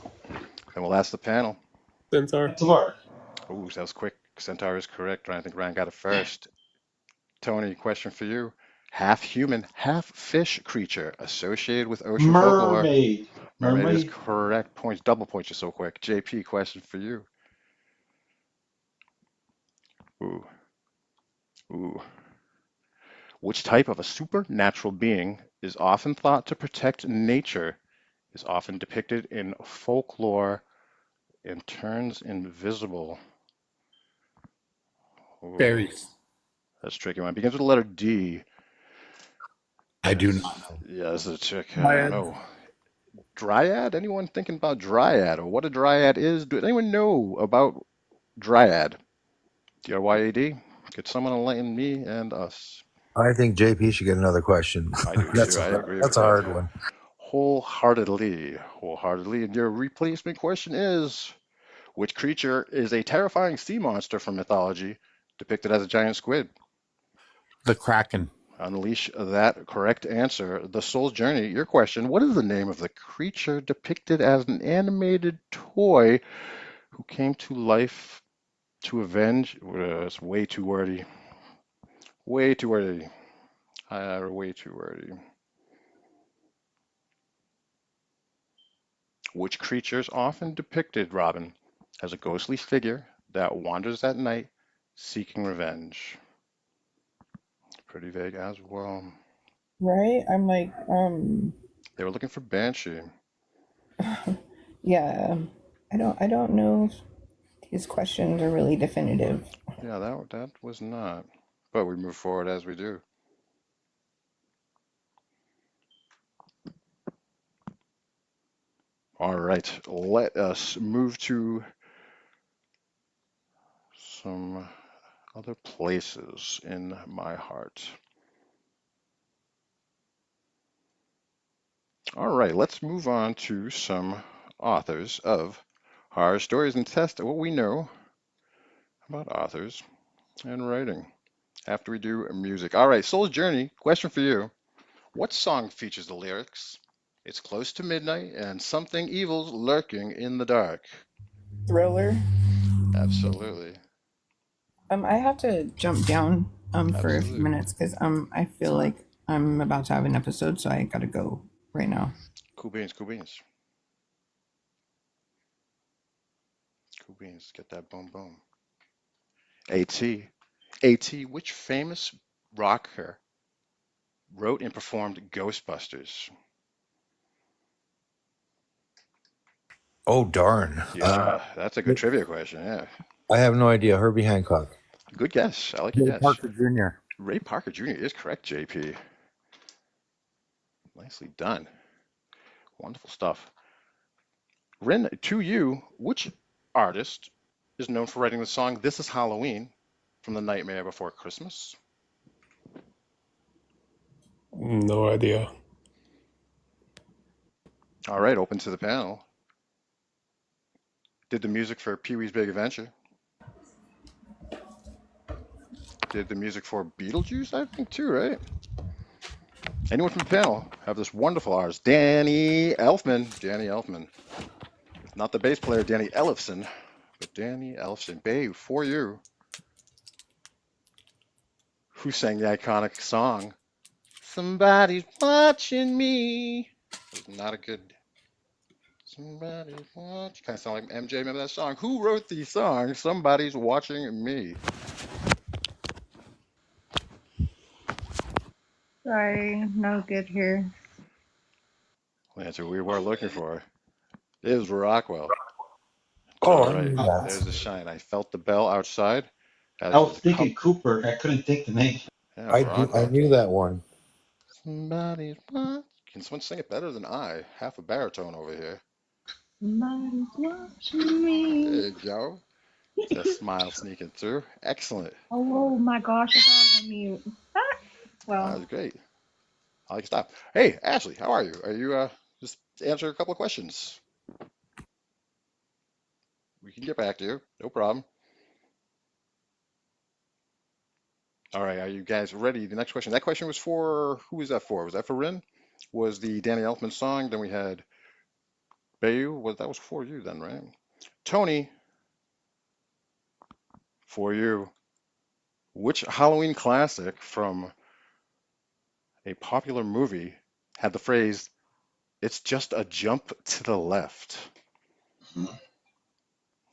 And we'll ask the panel. Centaur. That's a word. Ooh, that was quick. Centaur is correct. I think Ryan got it first. Tony, question for you. Half human, half fish creature associated with ocean folklore. Mermaid. Mermaid is Mermaid. correct. Points, double points, you're so quick. JP, question for you. Ooh, ooh. Which type of a supernatural being is often thought to protect nature, is often depicted in folklore, and turns invisible? Ooh, Fairies. that's a tricky one. It begins with the letter D. I do not know. Yeah, this is a trick. I don't Dryads. know. Dryad? Anyone thinking about Dryad or what a Dryad is? Does anyone know about Dryad? DRYAD? Could someone enlighten me and us? I think JP should get another question. I do That's too. a I agree with that's a that. hard one. Wholeheartedly. Wholeheartedly. And your replacement question is, which creature is a terrifying sea monster from mythology depicted as a giant squid? The Kraken. Unleash that correct answer. The Soul's Journey. Your question, what is the name of the creature depicted as an animated toy who came to life to avenge? It's way too wordy. Way too wordy. Way too wordy. Which creature is often depicted, Robin, as a ghostly figure that wanders at night seeking revenge? Pretty vague as well. Right? I'm like, They were looking for Banshee. yeah. I don't know if these questions are really definitive. Yeah, that was not. But we move forward as we do. All right, let us move to some other places in my heart. All right, let's move on to some authors of horror stories and test what we know about authors and writing after we do music. All right, Soul's Journey, question for you. What song features the lyrics? It's close to midnight and something evil's lurking in the dark. Thriller. Absolutely. I have to jump down for a few Absolutely. minutes because I feel like I'm about to have an episode, so I gotta go right now. Cool beans, cool beans. Cool beans, get that boom boom. AT, which famous rocker wrote and performed Ghostbusters? Oh darn! Yeah, that's a good trivia question. Yeah, I have no idea. Herbie Hancock. good guess. I like your Ray guess. Parker Jr. Ray Parker Jr. is correct, JP. Nicely done. Wonderful stuff. Ren, to you, which artist is known for writing the song "This Is Halloween" from The Nightmare Before Christmas? No idea. All right, open to the panel. Did the music for Pee-wee's Big Adventure. Did the music for Beetlejuice, I think, too, right? Anyone from the panel have this wonderful artist, Danny Elfman. Danny Elfman. Not the bass player, Danny Ellefson, but Danny Elfson. Babe, for you. Who sang the iconic song, Somebody's Watching Me? It was not a good... Somebody's watching... Kind of sound like MJ, remember that song? Who wrote the song, Somebody's Watching Me? Sorry, no good here. That's what we were looking for. It was Rockwell. Oh, All I right, knew that. there's the shine. I felt the bell outside. I was thinking Cooper. I couldn't think the name. Yeah, I Rockwell. knew that one. Somebody's watching. Can someone sing it better than I? Half a baritone over here. Somebody's watching me. There you go. That smile sneaking through. Excellent. Oh my gosh, I thought I was on mute. Ah, That well, was great. I like stop. Hey, Ashley, how are you? Are you just answer a couple of questions? We can get back to you. No problem. All right, are you guys ready? The next question. That question was for, who was that for? Was that for Rin? Was the Danny Elfman song? Then we had Bayu. That was for you then, right? Tony, for you. Which Halloween classic from a popular movie had the phrase, "It's just a jump to the left"? Mhm.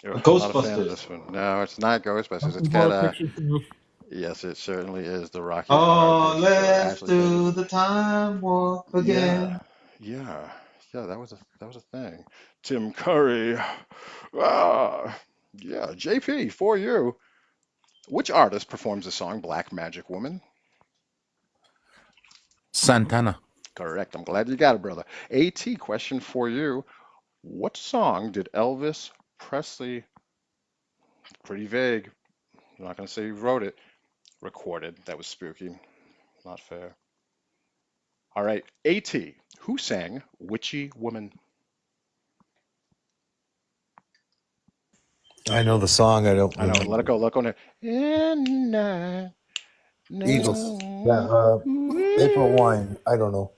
Ugh, not a fan of Ghostbusters. this one. No, it's not Ghostbusters. It's Something got Horror Picture Show. yes, it certainly is the Rocky Horror Oh, Picture Show. let's Ashley Benjamin. do the time warp Yeah, again. yeah, yeah. That was a thing. Tim Curry. Ah, yeah. JP, for you. Which artist performs the song "Black Magic Woman"? Santana. Correct. I'm glad you got it, brother. AT, question for you. What song did Elvis Presley, pretty vague, I'm not going to say he wrote it, recorded? That was spooky. Not fair. All right. AT, who sang Witchy Woman? I know the song. I don't I know. Let it remember. go. Let it go now. In the night, Eagles. no. Yeah. April Wine. I don't know.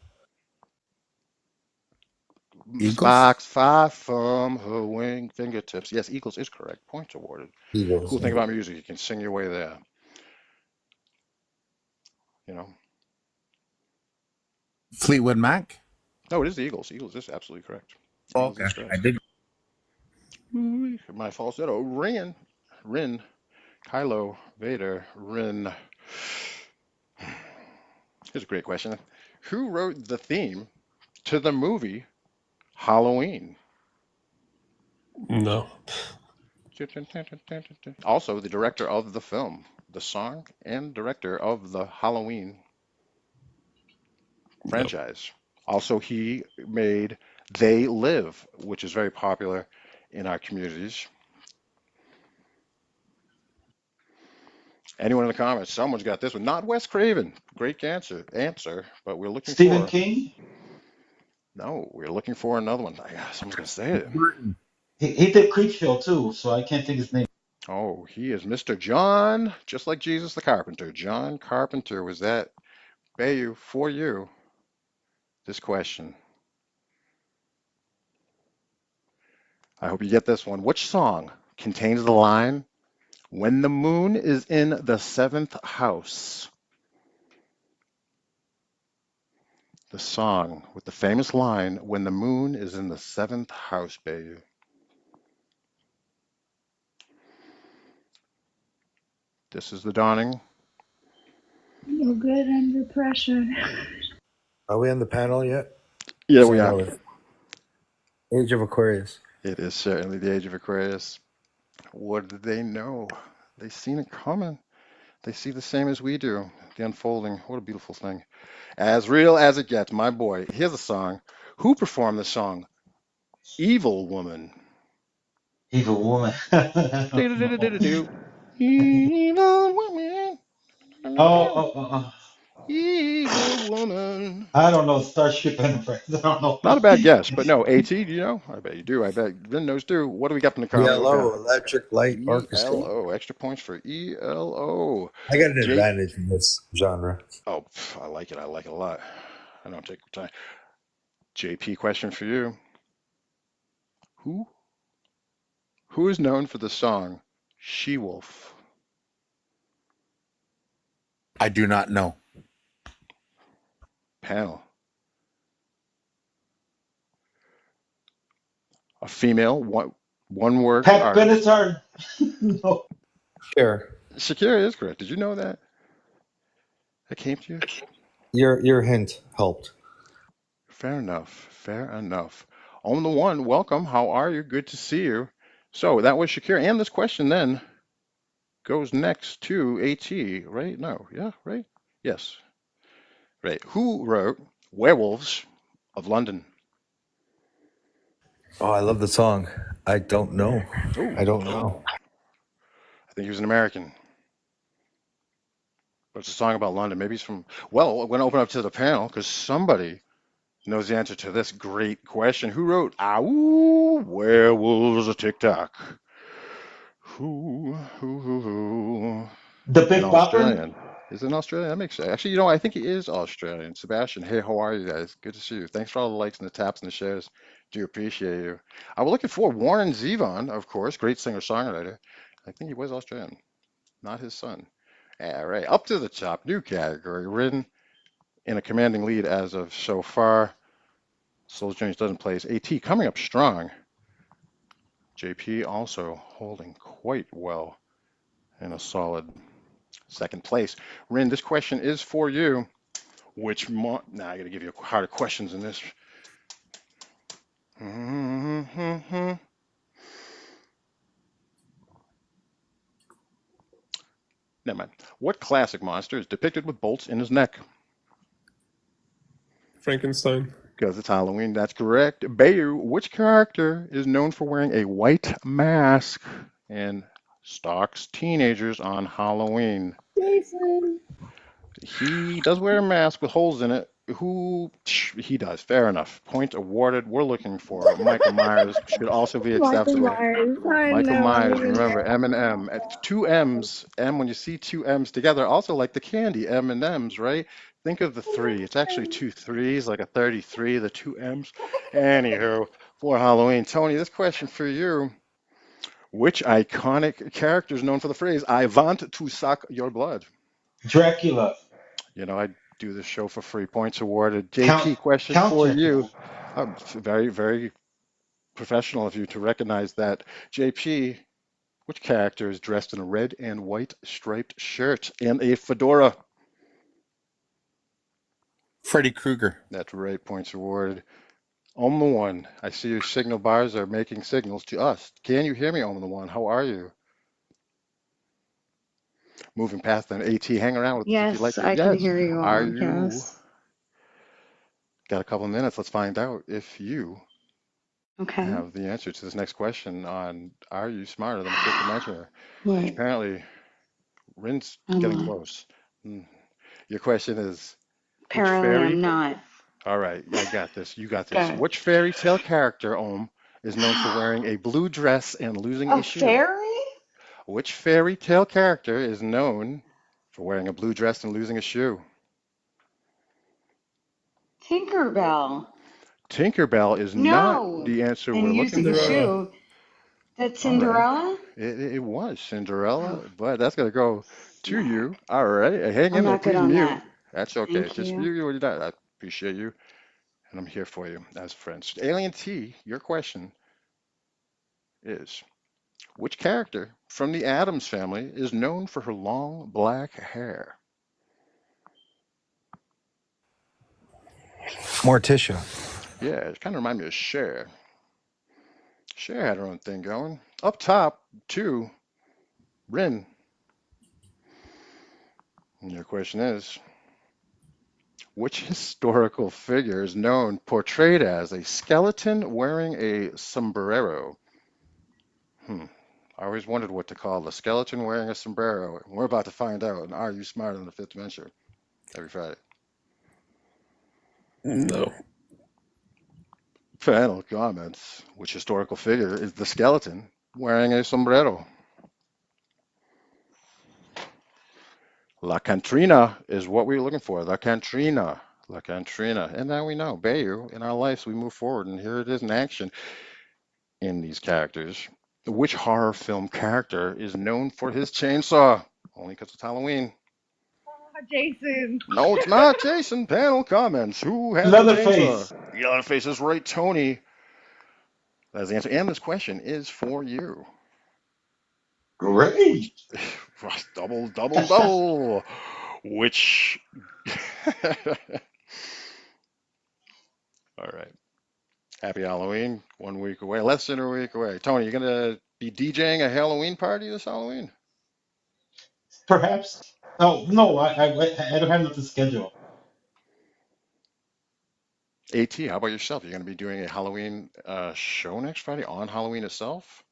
Eagles? Sparks fly from her wing fingertips. Yes, Eagles is correct. Points awarded. Eagles. Cool thing about music, you can sing your way there. You know. Fleetwood Mac? No, it is the Eagles. Eagles is absolutely correct. Oh, Eagles okay. is I correct. did. My falsetto. Rin, Kylo, Vader, Rin. Here's a great question. Who wrote the theme to the movie Halloween? No. Also, the director of the film, the song, and director of the Halloween No. franchise. Also, he made They Live, which is very popular in our communities. Anyone in the comments? Someone's got this one. Not Wes Craven. Great answer, but we're looking Stephen for. King. No, we're looking for another one. Someone's gonna say it. Burton. He did Creepshow too, so I can't think his name. Oh, he is Mr. John, just like Jesus the Carpenter. John Carpenter was that. Bayou, for you, this question. I hope you get this one. Which song contains the line, "When the moon is in the seventh house"? The song with the famous line, "When the moon is in the seventh house," Bayou. This is the dawning. No good under pressure. Are we on the panel yet? Yeah, So we I are. know it. Age of Aquarius. It is certainly the age of Aquarius. What did they know? They seen it coming. They see the same as we do. The unfolding. What a beautiful thing. As real as it gets, my boy. Here's a song. Who performed the song "Evil Woman"? Evil woman. Do-do-do-do-do-do. Evil woman. Oh. Evil woman. I don't know. Starship Enterprise. I don't know. Not a bad guess, but no. AT, do you know? I bet you do. I bet Vin knows too. What do we got from the comment? What we got? ELO, Electric Light Orchestra. ELO. Extra points for ELO. I got an J- advantage in this genre. Oh, I like it. I like it a lot. I don't take your time. JP, question for you. Who is known for the song "She-Wolf"? I do not know. Panel. A female, one word Pat artist. Benatar. No. Sure. Shakira is correct. Did you know that? That came to you? Your hint helped. Fair enough. Fair enough. On the one, welcome. How are you? Good to see you. So that was Shakira. And this question then goes next to AT, right? No. Yeah, right? Yes. Right. Who wrote Werewolves of London? Oh, I love the song. I don't know. Ooh, I don't know. I think he was an American. But it's a song about London. Maybe he's from. Well, I'm going to open up to the panel because somebody knows the answer to this great question. Who wrote "Ow, Werewolves of TikTok"? Who? The Big An Bopper. Australian. Is it an Australian? That makes sense. Actually, you know, I think he is Australian. Sebastian, hey, how are you guys? Good to see you. Thanks for all the likes and the taps and the shares. Do appreciate you. I was looking for Warren Zevon, of course, great singer-songwriter. I think he was Australian. not his son. All right, up to the top, new category, written in a commanding lead as of so far. Souls Jones doesn't place. AT coming up strong. JP also holding quite well in a solid second place. Rin, this question is for you. Now I got to give you harder questions in this. Never mind. What classic monster is depicted with bolts in his neck? Frankenstein. Because it's Halloween, that's correct. Bayu, which character is known for wearing a white mask and stalks teenagers on Halloween? Jason. He does wear a mask with holes in it. He does. Fair enough. Point awarded. We're looking for Michael Myers. Should also be Michael acceptable. Myers. I Michael know. Myers. Remember M and M. At two M's. M. When you see two M's together, also like the candy M and M's, right? Think of the three. It's actually two threes, like a 33. The two M's. Anywho, for Halloween, Tony, this question for you. Which iconic character is known for the phrase "I want to suck your blood"? Dracula. You know, I do this show for free. Points awarded. JP, Count question Count for you. Dracula. Very, very professional of you to recognize that. JP, which character is dressed in a red and white striped shirt and a fedora? Freddy Krueger. That's right. Points awarded. Om the One. I see your signal bars are making signals to us. Can you hear me, Om the One? How are you? Moving past then. AT, hang around with us if you'd like Yes, to. I can Yes. hear you Are all. you? Yes. Got a couple minutes. Let's find out if you Okay. have the answer to this next question on Are You Smarter Than a Fifth Dimensioner? What? Apparently, Rin's I'm getting not. close. Your question is, which Apparently, fairy? I'm not. All right, I got this. You got this. Got it. Which fairy tale character, Om, is known for wearing a blue dress and losing A a shoe? fairy? Which fairy tale character is known for wearing a blue dress and losing a shoe? Tinkerbell. Tinkerbell is No. not the answer And we're looking using a for. shoe. That's All right. Cinderella? It was Cinderella, but that's going to go to Snap. you. All right. Hang I'm in there. not good Please on mute. that. That's okay. Thank Just you. mute you when you're done. I appreciate you, and I'm here for you as friends. Alien T, your question is, which character from the Addams family is known for her long black hair? Morticia. Yeah, it kind of reminds me of Cher. Cher had her own thing going. Up top, two, Rin. And your question is, which historical figure is portrayed as a skeleton wearing a sombrero? I always wondered what to call a skeleton wearing a sombrero. And we're about to find out. And Are You Smarter Than the Fifth Dimension? Every Friday. No. Panel comments. Which historical figure is the skeleton wearing a sombrero? La Cantrina is what we're looking for. La Cantrina. La Cantrina. And now we know. Bayu, in our lives, we move forward. And here it is in action in these characters. Which horror film character is known for his chainsaw? Only because it's Halloween. Jason. No, it's not Jason. Panel comments. Who has Leatherface. the chainsaw? Leatherface is right, Tony. That's the answer. And this question is for you. Great. Double, double, double. Which? All right. Happy Halloween. 1 week away. Less than a week away. Tony, you gonna be DJing a Halloween party this Halloween? Perhaps. Oh no, I don't have nothing scheduled. AT, how about yourself? You're gonna be doing a Halloween show next Friday on Halloween itself?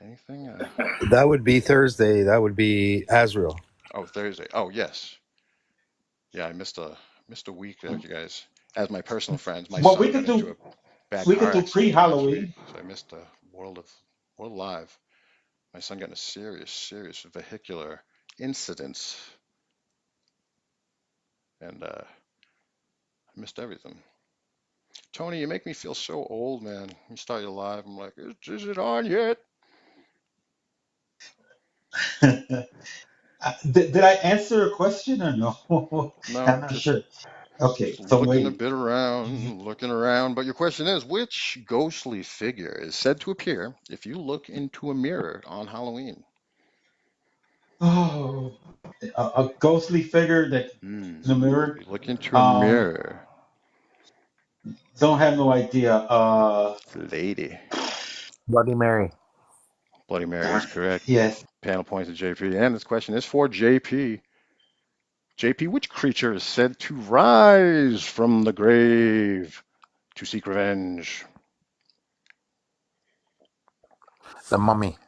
Anything? That would be Thursday. That would be Azrael. Oh, Thursday. Oh, yes. Yeah, I missed a week there, you guys. As my personal friends, my Well, son we got could into do a bad we car could do accident last week, pre-Halloween. so I missed the World Live. My son got in a serious vehicular incident, and I missed everything. Tony, you make me feel so old, man. You start your live, I'm like, is it on yet? Did I answer a question or no? No, I'm not just sure. Okay, just so I'm looking a waiting. bit around, looking around. But your question is, which ghostly figure is said to appear if you look into a mirror on Halloween? Oh, a ghostly figure that Hmm. in the mirror. You look into a Um, mirror. don't have no idea. Lady. Bloody Mary. Bloody Mary Darn is it. correct. Yes. Panel points to JP. And this question is for JP. JP, which creature is said to rise from the grave to seek revenge? The Mummy.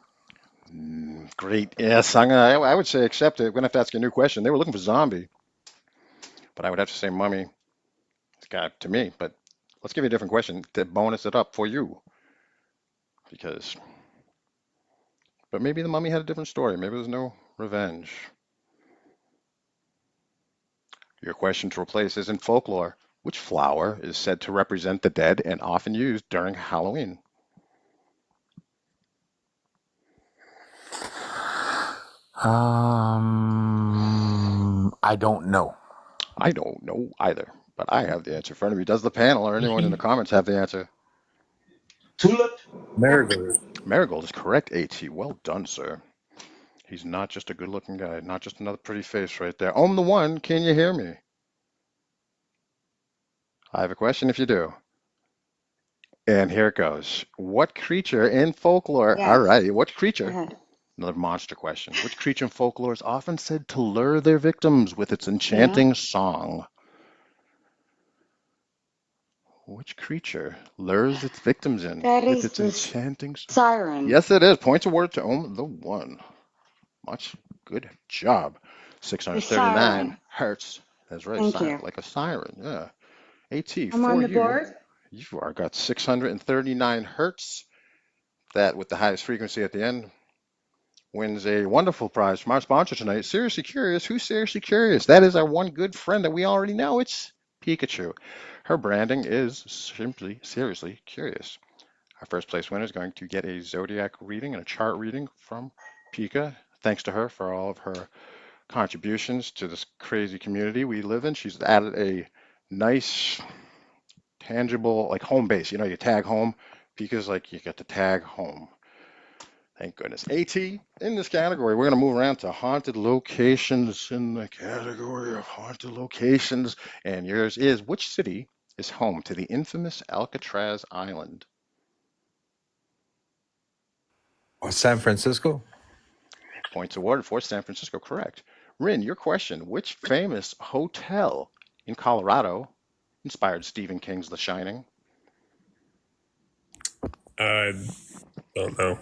Great. Yes, I would say accept it. We're going to have to ask you a new question. They were looking for zombie, but I would have to say mummy. It's got to me, but let's give you a different question to bonus it up for you. Because, but maybe the mummy had a different story. Maybe there's no revenge. Your question to replace is in folklore. Which flower is said to represent the dead and often used during Halloween? I don't know. I don't know either, but I have the answer in front of me. Does the panel or anyone in the comments have the answer? Tulip. Marigold. Marigold is correct, AT. Well done, sir. He's not just a good-looking guy, not just another pretty face right there. Ohm the one, can you hear me? I have a question if you do. And here it goes. What creature in folklore, all Yes. right, what Go creature, ahead. another monster question, which creature in folklore is often said to lure their victims with its Yeah. enchanting song? Which creature lures its victims in That with is its the enchanting song? siren. Yes, it is. Points awarded to Ohm the one. Much good job. The 639 siren. hertz. That's right, Thank you. like a siren. Yeah. AT, I'm for on the you, board. you are got 639 hertz. That with the highest frequency at the end wins a wonderful prize from our sponsor tonight, Seriously Curious. Who's Seriously Curious? That is our one good friend that we already know. It's Pikachu. Her branding is simply Seriously Curious. Our first place winner is going to get a zodiac reading and a chart reading from Pika. Thanks to her for all of her contributions to this crazy community we live in. She's added a nice, tangible, like home base. You know, you tag home. Pika's like, you get to tag home. Thank goodness. AT, in this category, we're going to move around to haunted locations in the category of haunted locations. And yours is, which city is home to the infamous Alcatraz Island? San Francisco. Points awarded for San Francisco, correct. Rin, your question, which famous hotel in Colorado inspired Stephen King's The Shining? I don't know.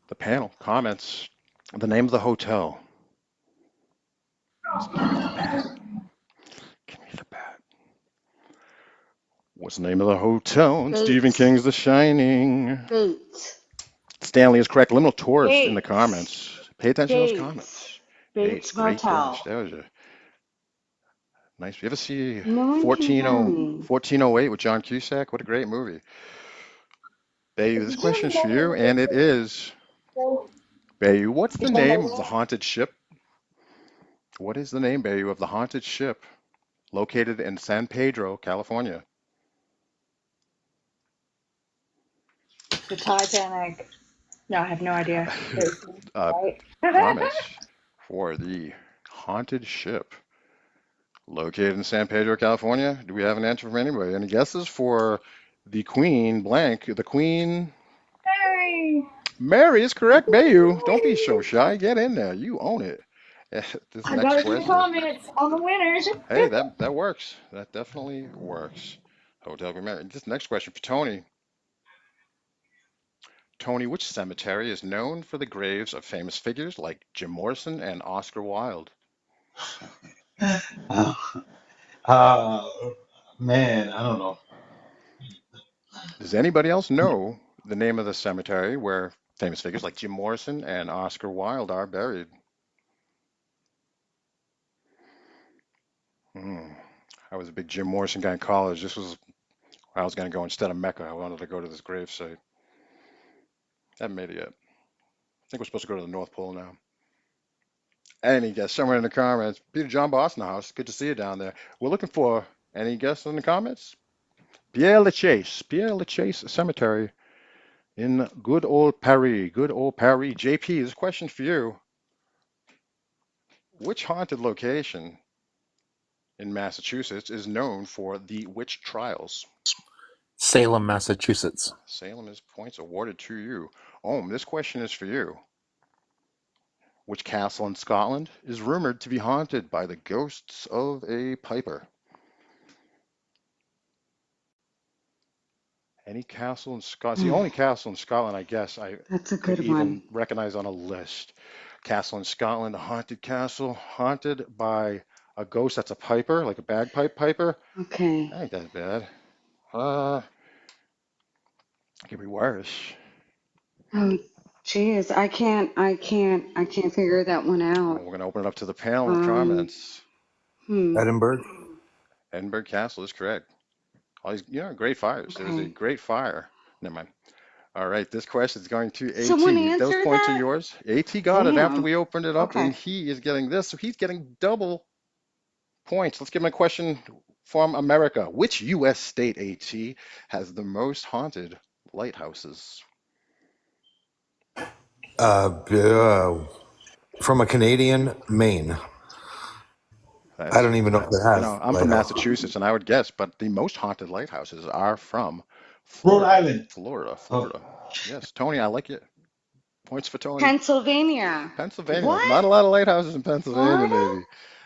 The panel comments the name of the hotel. Give me the bat. Give me the bat. What's the name of the hotel in Stephen Bates. King's The Shining? Bates. Stanley is correct. Liminal tourist in the Bates. comments. Pay attention to those Bates. comments. Bates Great guess. Motel. That was a nice. You ever see No one can hear me. 1408 with John Cusack? What a great movie. Bayu, this question is for you, and it is, Bayu, what's the name of the haunted ship? What is the name, Bayu, of the haunted ship located in San Pedro, California? The Titanic. No, I have no idea. Right? Comments for the haunted ship located in San Pedro, California. Do we have an answer from anybody? Any guesses for the Queen blank? The Queen Hey! Mary is correct, Bayu. Don't be so shy. Get in there. You own it. This I next got it in the question. comments on the winners. Hey, that works. That definitely works. Hotel Queen Mary. This next question for Tony. Tony, which cemetery is known for the graves of famous figures like Jim Morrison and Oscar Wilde? Uh, uh, man, I don't know. Does anybody else know the name of the cemetery where famous figures like Jim Morrison and Oscar Wilde are buried? I was a big Jim Morrison guy in college. This was where I was going to go instead of Mecca. I wanted to go to this grave site. Haven't made it yet. think we're supposed to go to the North Pole now. Any guess somewhere in the comments? Peter John Boston House. Good to see you down there. We're looking for any guests in the comments? Pierre Lachaise Cemetery in good old Paris. Good old Paris. JP, this question for you. Which haunted location in Massachusetts is known for the witch trials? Salem, Massachusetts. Salem is points awarded to you. Ohm, this question is for you. Which castle in Scotland is rumored to be haunted by the ghosts of a piper? Any castle in Scotland? It's the only castle in Scotland, I guess, I That's a could good even one. recognize on a list. Castle in Scotland, a haunted castle, haunted by a ghost that's a piper, like a bagpipe piper. Okay. That ain't that bad. It could be worse. Oh, geez, I can't figure that one Well, out. we're gonna open it up to the panel of Um, comments. Edinburgh. Edinburgh Castle is correct. All these, great fires. There was a Okay. great fire. Never mind. All right, this question is going to Someone AT. Those answer points are that? yours. AT got it after Damn. we opened it up, and Okay. he is getting this, so he's getting double points. Let's give him a question from America. Which U.S. state, AT, has the most haunted lighthouses? From a Canadian, Maine. I don't even know if it I has know, I'm from lighthouse. Massachusetts, and I would guess, but the most haunted lighthouses are from Rhode Florida. Island. Florida. Yes, Tony, I like it. Points for Tony. Pennsylvania. Pennsylvania. What? Not a lot of lighthouses in Pennsylvania, Florida? maybe.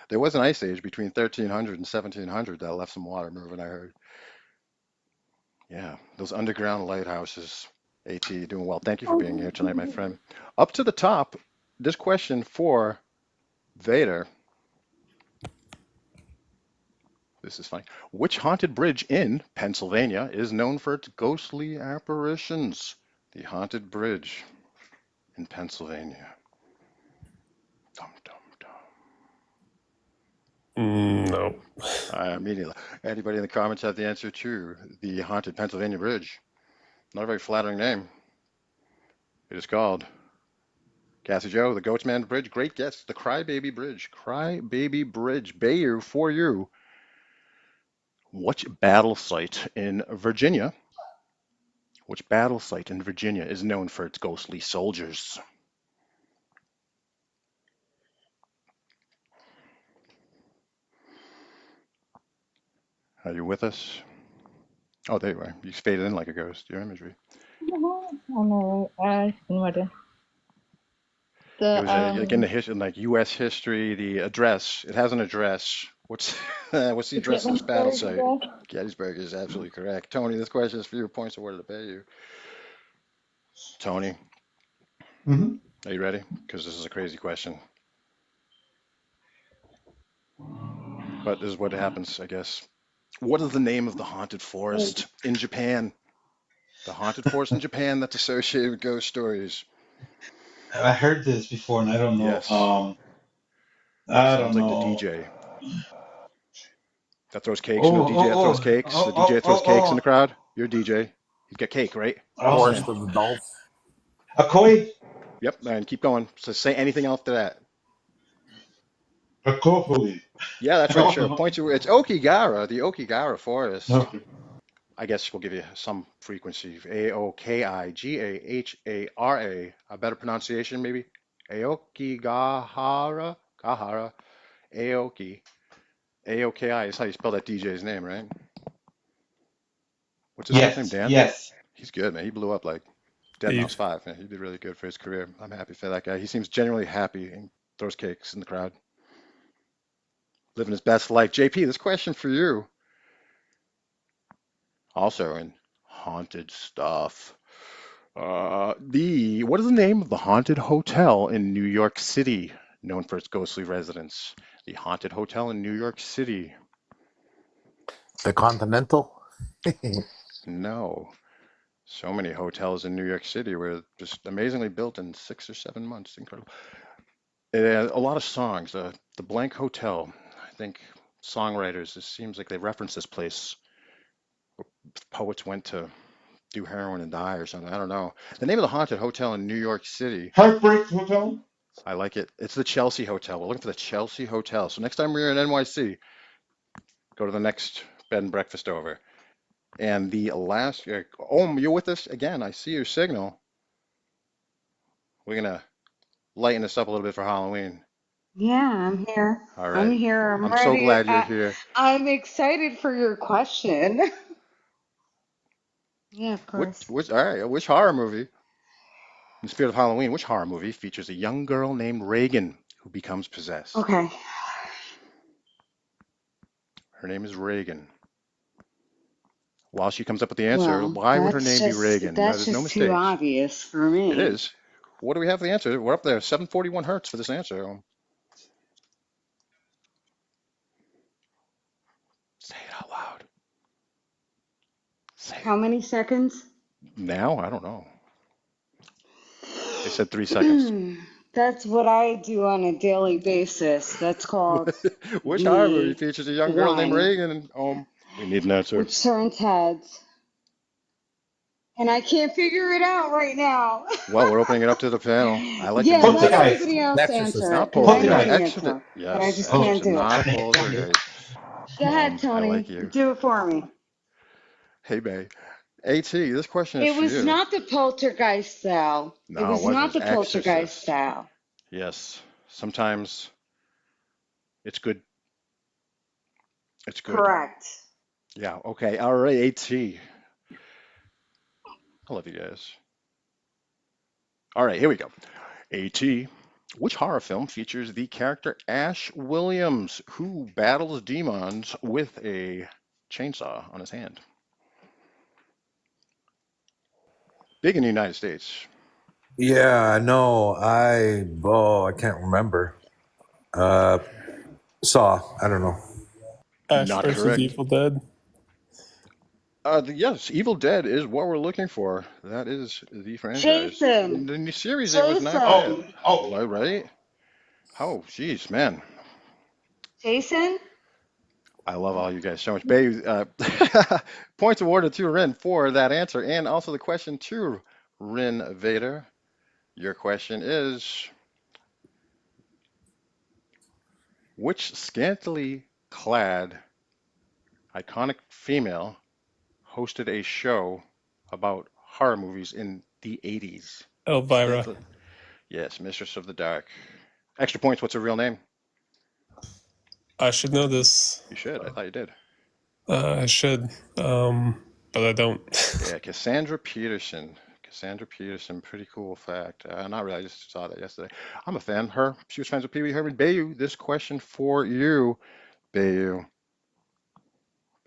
There was an ice age between 1300 and 1700 that left some water moving, I heard. Yeah, those underground lighthouses. AT, you're doing well. Thank you for being here tonight, my friend. Up to the top, this question for Vader. This is funny. Which haunted bridge in Pennsylvania is known for its ghostly apparitions? The haunted bridge in Pennsylvania. Dum, dum, dum. No. Immediately. Anybody in the comments have the answer to the haunted Pennsylvania bridge? Not a very flattering name. It is called Cassie Joe, the Goatsman Bridge. Great guess. The Crybaby Bridge. Crybaby Bridge. Bayou for you. Which battle site in Virginia? Which battle site in Virginia is known for its ghostly soldiers? Are you with us? Oh, there you are. You faded in like a ghost. Your imagery. No, what? It was like in the history, like U.S. history, the address. It has an address. What's the address of this battle site? Gettysburg is absolutely correct. Tony, this question is for you. Points awarded to pay you. Tony, Mm-hmm. are you ready? Because this is a crazy question. But this is what happens, I guess. What is the name of the haunted forest in Japan? The haunted forest in Japan that's associated with ghost stories. I heard this before, and I don't know. Yes. I don't Sounds like know. the DJ that throws cakes. You know, the DJ that throws cakes. The DJ that throws cakes in the crowd. You're a DJ. He's got cake, right? Forest of the Dolph. Akoi? Yep, and keep going. So say anything after that. Akoi. Yeah, that's right. Sure. Point you. It's Okigara, the Okigara Forest. No. I guess we'll give you some frequency. Aokigahara. A better pronunciation, maybe. Aokigahara. Gahara. Aoki. Aoki is how you spell that DJ's name, right? What's his first name? Dan? Yes. He's good, man. He blew up like Deadmau5 5. Man. He did really good for his career. I'm happy for that guy. He seems genuinely happy and throws cakes in the crowd. Living his best life. JP, this question for you. Also in haunted stuff. What is the name of the haunted hotel in New York City, known for its ghostly residents? The haunted hotel in New York City. The Continental? No. So many hotels in New York City were just amazingly built in 6 or 7 months. Incredible. It had a lot of songs. The Blank Hotel. I think songwriters, it seems like they reference this place where poets went to do heroin and die or something. I don't know. The name of the haunted hotel in New York City. Heartbreak Hotel. I like it. It's the Chelsea Hotel. We're looking for the Chelsea Hotel. So next time we're in NYC, go to the next bed and breakfast over. And the last, you're with us again. I see your signal. We're gonna lighten this up a little bit for Halloween. Yeah, I'm here. All I'm right. here. I'm I'm so ready. glad you're here. I'm excited for your question. Yeah, of course. All right, which horror movie, in the spirit of Halloween, which horror movie features a young girl named Reagan who becomes possessed? Okay. Her name is Reagan. While she comes up with the answer, Well, why would her name be Reagan? No, that's there's no just too mistakes. obvious for me. It is. What do we have for the answer? We're up there, 741 hertz for this answer. Say it out loud. Say How many seconds? it. Now? I don't know. They said 3 seconds. That's what I do on a daily basis. That's called Which horror movie me features a young girl named lying, Reagan? We need an answer. which turns heads. And I can't figure it out right now. Well, we're opening it up to the panel. I like the Yeah, music. let Poltergeist. somebody else Exorcist. answer it Not because I know poltergeist. the Poltergeist. answer, but I Yes, just Oh, can't do it. not poltergeist. Go ahead, I Tony. like you. Do it for me. Hey, Bay. AT, this question is It for was you. not the poltergeist style. It No, it was wasn't. not It's the poltergeist Exorcist. style. Yes. Sometimes it's good. It's good. Correct. Yeah. Okay. All right, AT. I love you guys. All right, here we go. AT. Which horror film features the character Ash Williams, who battles demons with a chainsaw on his hand? Big in the United States. Yeah, no, I can't remember. Saw, I don't know. Ash Not versus correct. Evil Dead. Yes, Evil Dead is what we're looking for. That is the franchise. Jason. In the new series, it was not bad. Jason. Oh, Right? Oh, geez, man. Jason? I love all you guys so much. Babe, points awarded to Rin for that answer, and also the question to Rin Vader. Your question is, which scantily clad iconic female hosted a show about horror movies in the 80s? Elvira. Yes, Mistress of the Dark. Extra points, what's her real name? I should know this. You should. I thought you did. I should, but I don't. Yeah, Cassandra Peterson. Cassandra Peterson, pretty cool fact. Not really, I just saw that yesterday. I'm a fan of her. She was friends with Pee Wee Herman. Bayu, this question for you. Bayu.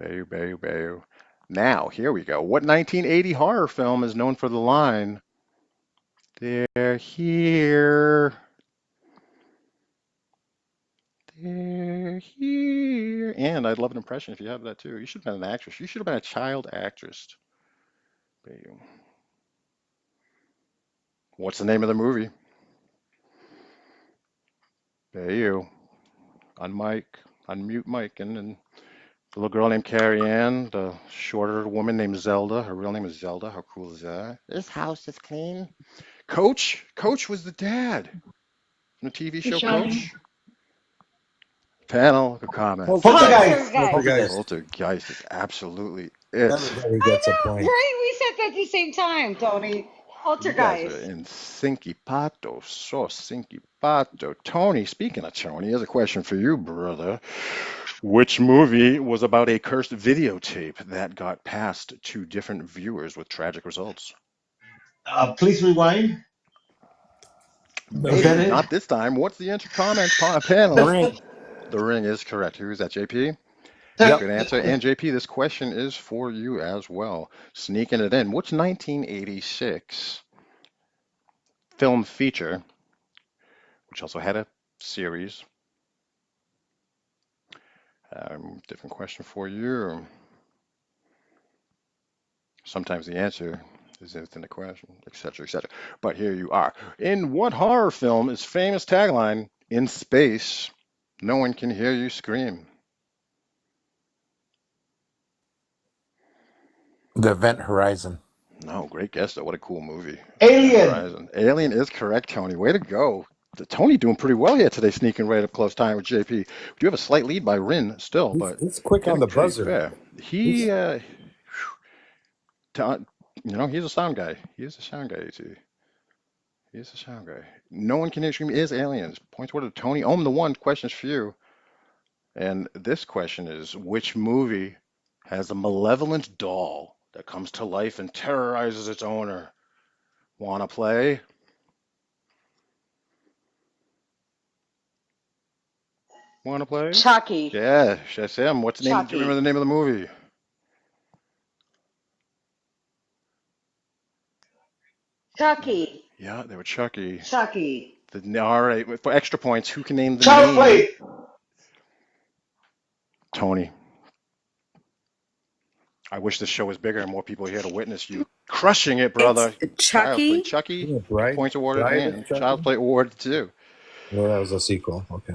Bayu. Now, here we go. What 1980 horror film is known for the line, "They're here. They're here." And I'd love an impression if you have that too. You should have been an actress. You should have been a child actress. Bayu. What's the name of the movie? Bayu. Unmute Mike, and the little girl named Carrie Ann, the shorter woman named Zelda. Her real name is Zelda. How cool is that? This house is clean. Coach was the dad from the TV show show. Coach. Panel comment. Poltergeist. Poltergeist. Poltergeist is absolutely it. Everybody gets a point. Right, we said that at the same time, Tony. You guys Poltergeist. are in Sinkipato, so Sinkipato. Tony, speaking of Tony, here's a question for you, brother. Which movie was about a cursed videotape that got passed to different viewers with tragic results? Please rewind. Is that it? Not this time. What's the answer? Comments panel. The Ring. The Ring is correct. Who is that, JP? Yep. Good answer. And JP, this question is for you as well. Sneaking it in. Which 1986 film feature, which also had a series, different question for you. Sometimes the answer is within the question, etc., etc. But here you are. In what horror film is famous tagline, "In space, no one can hear you scream"? The Event Horizon. No, great guess though. What a cool movie. Alien. Horizon. Alien is correct, Tony. Way to go. Tony doing pretty well here today, sneaking right up close time with JP. You have a slight lead by Rin still, but He's quick on getting the pretty buzzer. fair. He, He's he's a sound guy. He is a sound guy, AT. He is a sound guy. No one can scream is aliens. Points were to Tony. Ohm the one. Questions for you. And this question is, which movie has a malevolent doll that comes to life and terrorizes its owner? Wanna play? Wanna play? Chucky. Yeah, Shazam. What's the name? Do you remember Chucky. the name of the movie? Chucky. Yeah, they were Chucky. Chucky. All right, for extra points, who can name the Child's name? Play. Tony. I wish this show was bigger and more people here to witness you crushing it, brother. It's Child's Play. Chucky. Chucky, yeah, Bride. points awarded, Bride and of Chucky? Child's Play awarded too. Yeah, that was a sequel. Okay.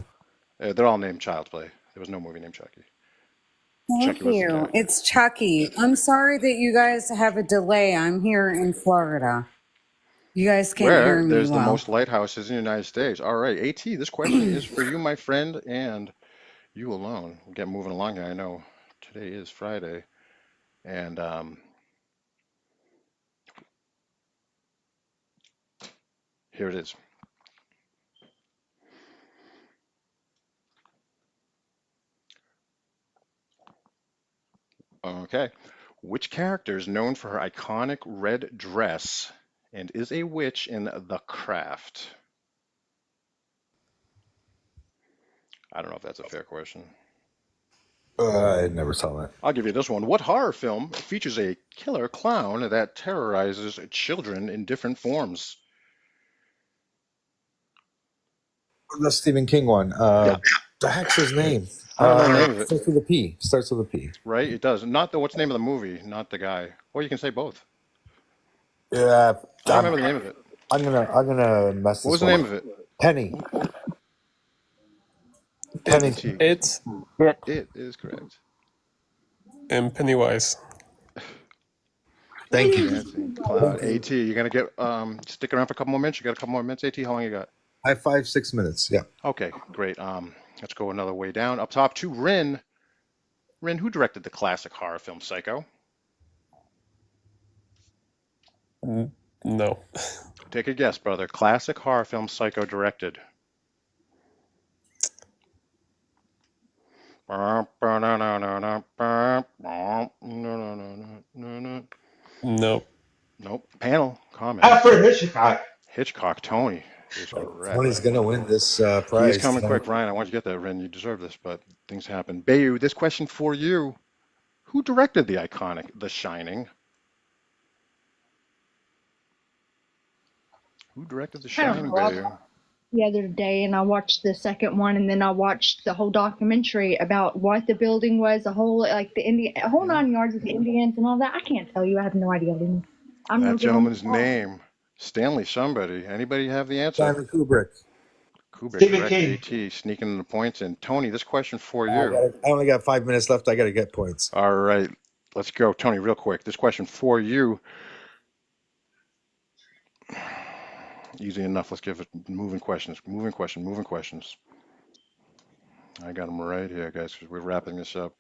They're all named Child's Play. There was no movie named Chucky. Thank Chucky was the you. cat. It's Chucky. I'm sorry that you guys have a delay. I'm here in Florida. You guys can't hear Where me there's the well. most lighthouses in the United States. All right, AT, this question is for you, my friend, and you alone. We'll get moving along here. I know today is Friday, and here it is. Okay. Which character is known for her iconic red dress and is a witch in The Craft? I don't know if that's a fair question. I never saw that. I'll give you this one. What horror film features a killer clown that terrorizes children in different forms? The Stephen King one. Yeah, The heck's his name? I don't know the name of it, Starts with a P. Starts with a P. right? It does. Not what's the name of the movie, not the guy. Or you can say both. Yeah, I don't I'm, remember the name of it. I'm gonna mess What was this the one name up. of it? Penny. Penny. T. It It is correct. and Pennywise. Thank you. Dancing Clown. AT, you're gonna get stick around for a couple more minutes. You got a couple more minutes, AT? How long you got? I have 5-6 minutes. Yeah. Okay, great. Let's go another way down. Up top to Rin. Rin, who directed the classic horror film Psycho? No. Take a guess, brother. Classic horror film Psycho directed. Nope. Nope. Panel comment. Alfred Hitchcock. Hitchcock. Tony is correct. Tony's gonna win this He's prize coming tonight. quick, Ryan. I want you to get that, Rin. You deserve this, but things happen. Bayu, this question for you. Who directed the iconic The Shining? Who directed The I don't Shining, know. I Bayu? the other day and I watched the second one and then I watched the whole documentary about what the building was, the whole like the Indian whole 9 yards of the Indians and all that. I can't tell you. I have no idea. I'm no That good on gentleman's all. name. Stanley somebody. Anybody have the answer? Stanley Kubrick. Kubrick, Stephen correct. King. AT, sneaking the points in. Tony, this question for I you. only got 5 minutes left. I gotta get points. All right, let's go. Tony, real quick. This question for you. Easy enough. Let's give it moving questions. Moving questions. I got them right here, guys, because we're wrapping this up.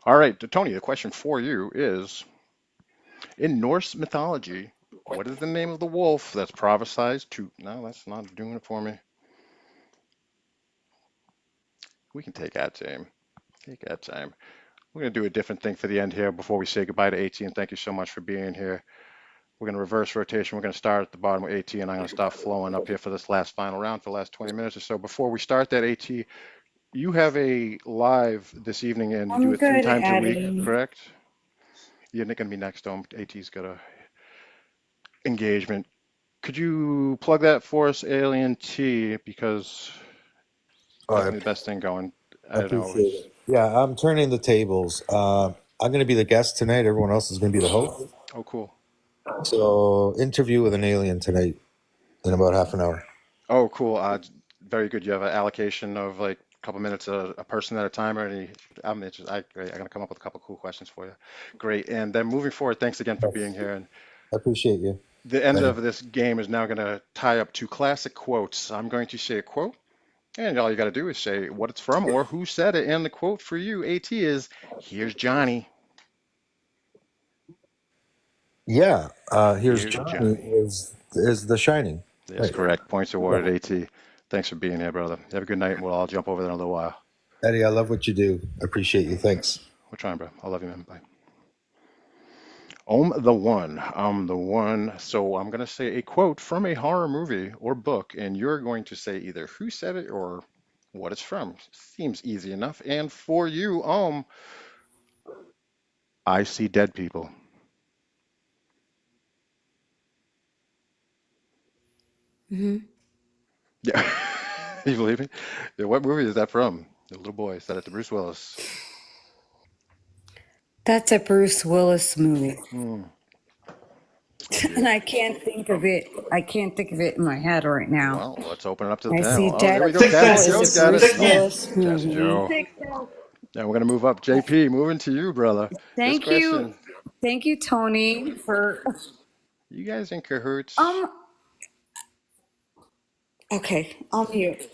All right, Tony, the question for you is, in Norse mythology, what is the name of the wolf that's prophesied to... No, that's not doing it for me. We can take that time. We're going to do a different thing for the end here before we say goodbye to AT, and thank you so much for being here. We're going to reverse rotation. We're going to start at the bottom with AT, and I'm going to start flowing up here for this last final round for the last 20 minutes or so. Before we start that, AT, you have a live this evening, and you do I'm it 3 good, times a week, Eddie. correct? You're going to be next on. AT's got a engagement. Could you plug that for us, Alien T, because Oh, that's the best thing going. I I don't know. appreciate it. Yeah, I'm turning the tables. I'm gonna be the guest tonight. Everyone else is gonna be the host. Oh, cool. So interview with an alien tonight in about half an hour. Oh, cool. Very good. You have an allocation of like couple minutes a person at a time, or any? I'm interested. I'm gonna come up with a couple cool questions for you. Great. And then moving forward, thanks again for being here. And I appreciate you. the end Thank of this game is now gonna tie up two classic quotes. I'm going to say a quote, and all you got to do is say what it's from or who said it. And the quote for you, AT, is "Here's Johnny." Yeah. Here's Here's Johnny Johnny. is The Shining. That's Right. correct. Points Yeah. awarded, AT. Thanks for being here, brother. Have a good night, and we'll all jump over there in a little while. Eddie, I love what you do. I appreciate you. Thanks. We're trying, bro. I love you, man. Bye. I'm the one. So I'm going to say a quote from a horror movie or book, and you're going to say either who said it or what it's from. Seems easy enough. And for you, I see dead people. Hmm. Yeah. You believe me? Yeah, what movie is that from? The little boy said it to Bruce Willis. That's a Bruce Willis movie. Hmm. And I can't think of it. I can't think of it in my head right now. Well, let's open it up to the I panel. see Oh, dead there we go. Sixth people Cass Sense. is Joe's a got it. Bruce Sixth Willis Sense. Cass movie. Joe. Now we're going to move up. JP, moving to you, brother. This Thank you. question, Thank you, Tony, for you guys in cahoots? okay, I'll mute.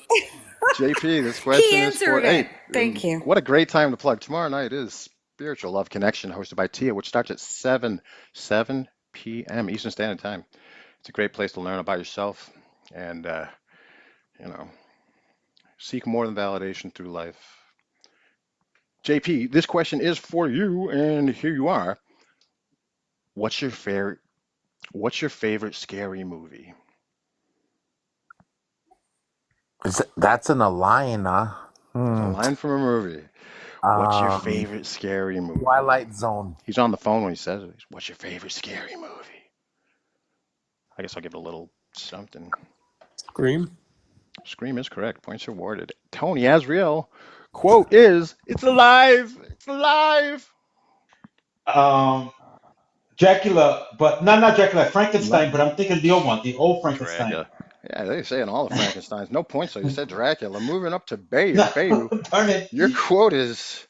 JP, this He question is for answered it. Thank you. what a great time to plug. Tomorrow night is Spiritual Love Connection hosted by Tia, which starts at 7 p.m. Eastern Standard Time. It's a great place to learn about yourself and, you know, seek more than validation through life. JP, this question is for you, and here you are. What's your favorite scary movie? That's in a line, huh? It's a Hmm. line from a movie. What's your Um, favorite scary movie? Twilight Zone. He's on the phone when he says it. What's your favorite scary movie? I guess I'll give it a little something. Scream. Scream is correct. Points awarded. Tony Asriel, quote is, "It's alive! It's alive!" Dracula, but not Dracula, No, Frankenstein, but I'm thinking the old one, the old Frankenstein. Dracula. Yeah, they're saying all the Frankensteins. No points, though. You said Dracula. Moving up to Bayu. No, Bayu, darn it. your quote is,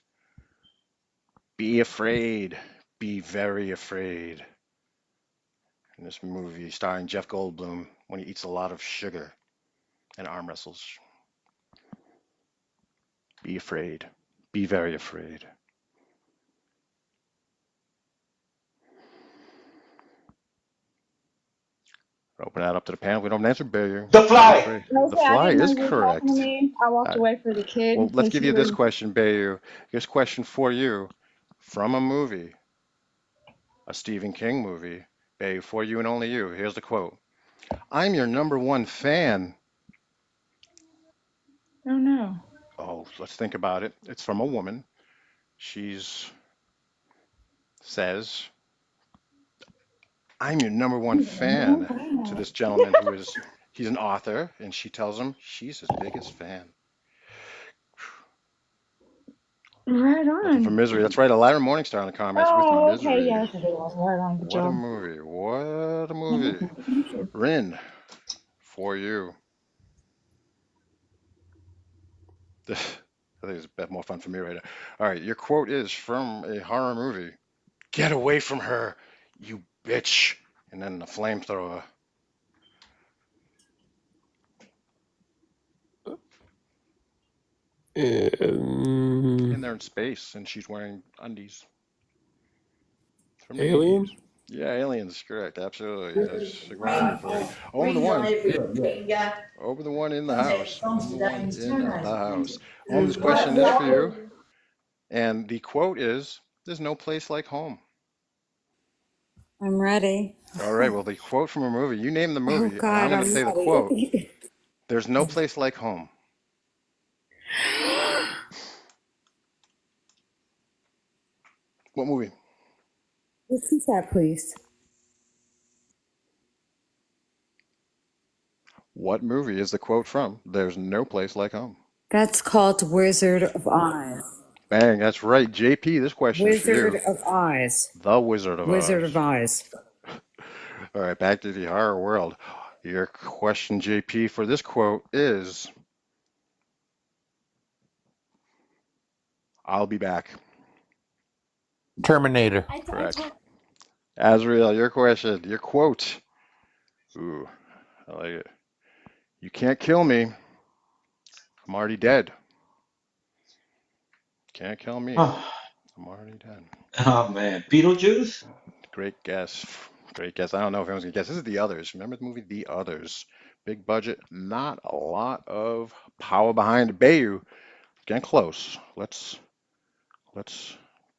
"Be afraid. Be very afraid." In this movie starring Jeff Goldblum when he eats a lot of sugar and arm wrestles. Be afraid. Be very afraid. Open that up to the panel. We don't answer barrier. The Be Fly. afraid. The Okay, I Fly didn't know is you were talking to correct. me. I walked away for the kid Well, let's because give he you this was. question, Bayu. This question for you from a movie, a Stephen King movie. Bayu, for you and only you. Here's the quote. "I'm your number one fan." Oh no. Oh, let's think about it. It's from a woman. Says, "I'm your number one fan" to this gentleman he's an author, and she tells him she's his biggest fan. Right Looking for on. Misery. That's right, Elira Morningstar in the comments with Oh, okay, Misery. yes, it was. Right on. Good What a job. movie. What a movie. Rin, for you. I think it's a bit more fun for me right now. All right, your quote is from a horror movie. "Get away from her, you bitch." And then the flamethrower. In there in space, and she's wearing undies. It's from the 80s. Alien. Yeah, Aliens, correct. Absolutely. That's a great movie for you. Over the one. Over the one in the house. Over the one in the house. This question is for you. And the quote is, "There's no place like home." I'm ready. All right, well, the quote from a movie. You name the Oh movie, and I'm God, going I'm to say the ready. quote. "There's no place like home." What movie? Repeat that, please. What movie is the quote from? "There's no place like home"? That's called Wizard of Oz. Bang, that's right. JP, this question is for Wizard you. of Oz. The Wizard of Wizard Oz. of Oz. All right, back to the horror world. Your question, JP, for this quote is, I'll be back. Terminator. Correct. Azrael, your question, your quote. Ooh, I like it. You can't kill me. I'm already dead. Can't kill me. Oh, I'm already dead. oh man, Beetlejuice? Great guess. Great guess. I don't know if anyone's gonna guess. This is The Others. Remember the movie The Others? Big budget, not a lot of power behind it. Bayou, getting close. Let's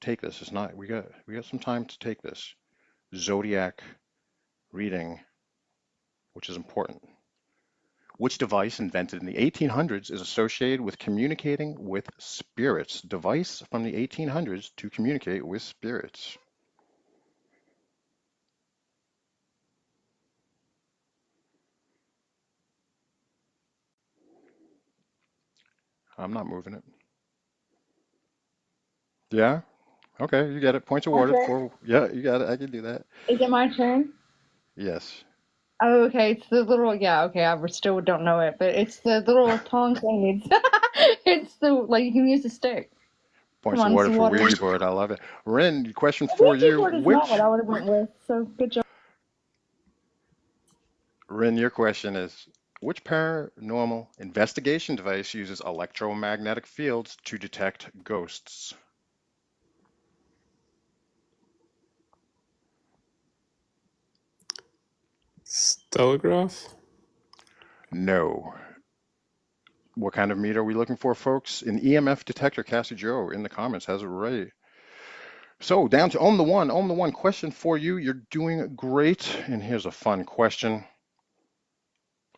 take this. It's not. We got some time to take this. Zodiac reading, which is important. Which device invented in the 1800s is associated with communicating with spirits? Device from the 1800s to communicate with spirits. I'm not moving it. Yeah? Okay, you get it. Points awarded Okay. for, yeah, you got it. I can do that. Is it my turn? Yes. Oh, okay. It's the little, yeah, okay. I still don't know it, but it's the little tong thing. It's the, like, you can use a stick. Points Come on, it's awarded the for water. Ouija board. I love it. Ren, question The for Ouija you. board is not Which, what I would have went with, so good job. Ren, your question is, which paranormal investigation device uses electromagnetic fields to detect ghosts? Stellograph? No. What kind of meter are we looking for, folks? An EMF detector. Cassie Joe in the comments has it right. So down to Ohm the One. Ohm the One, question for you. You're doing great. And here's a fun question.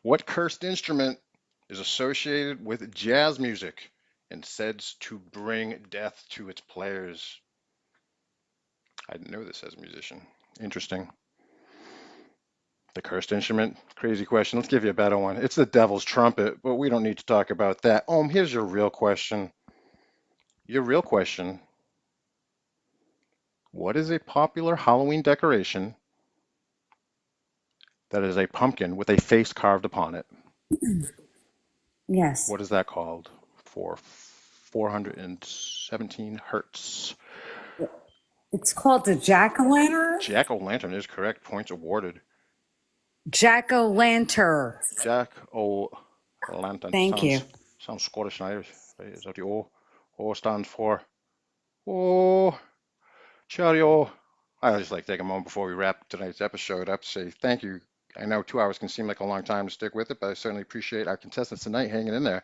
What cursed instrument is associated with jazz music and said to bring death to its players? I didn't know this as a musician. Interesting. The cursed instrument? Crazy question. Let's give you a better one. It's the devil's trumpet, but we don't need to talk about that. Ohm, here's your real question. Your real question. What is a popular Halloween decoration that is a pumpkin with a face carved upon it? Yes. What is that called for 417 hertz? It's called a jack-o'-lantern? Jack-o'-lantern is correct. Points awarded. Jack-o'-lantern. Jack-o'-lantern. Thank you. Sounds Scottish and Irish. Right? Is that the O? O stands for Oh, cheerio. I just like to take a moment before we wrap tonight's episode up to say thank you. I know 2 hours can seem like a long time to stick with it, but I certainly appreciate our contestants tonight hanging in there.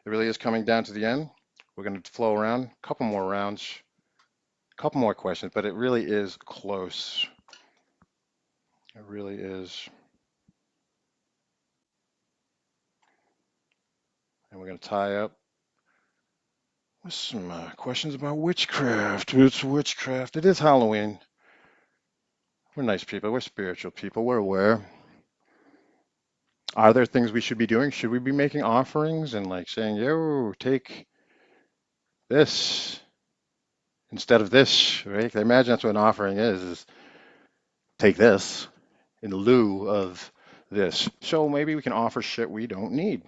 It really is coming down to the end. We're going to flow around, a couple more rounds, a couple more questions, but it really is close. It really is. And we're going to tie up with some questions about witchcraft. It's witchcraft. It is Halloween. We're nice people. We're spiritual people. We're aware. Are there things we should be doing? Should we be making offerings and like saying, yo, take this instead of this, right? I imagine that's what an offering is take this in lieu of this. So maybe we can offer shit we don't need.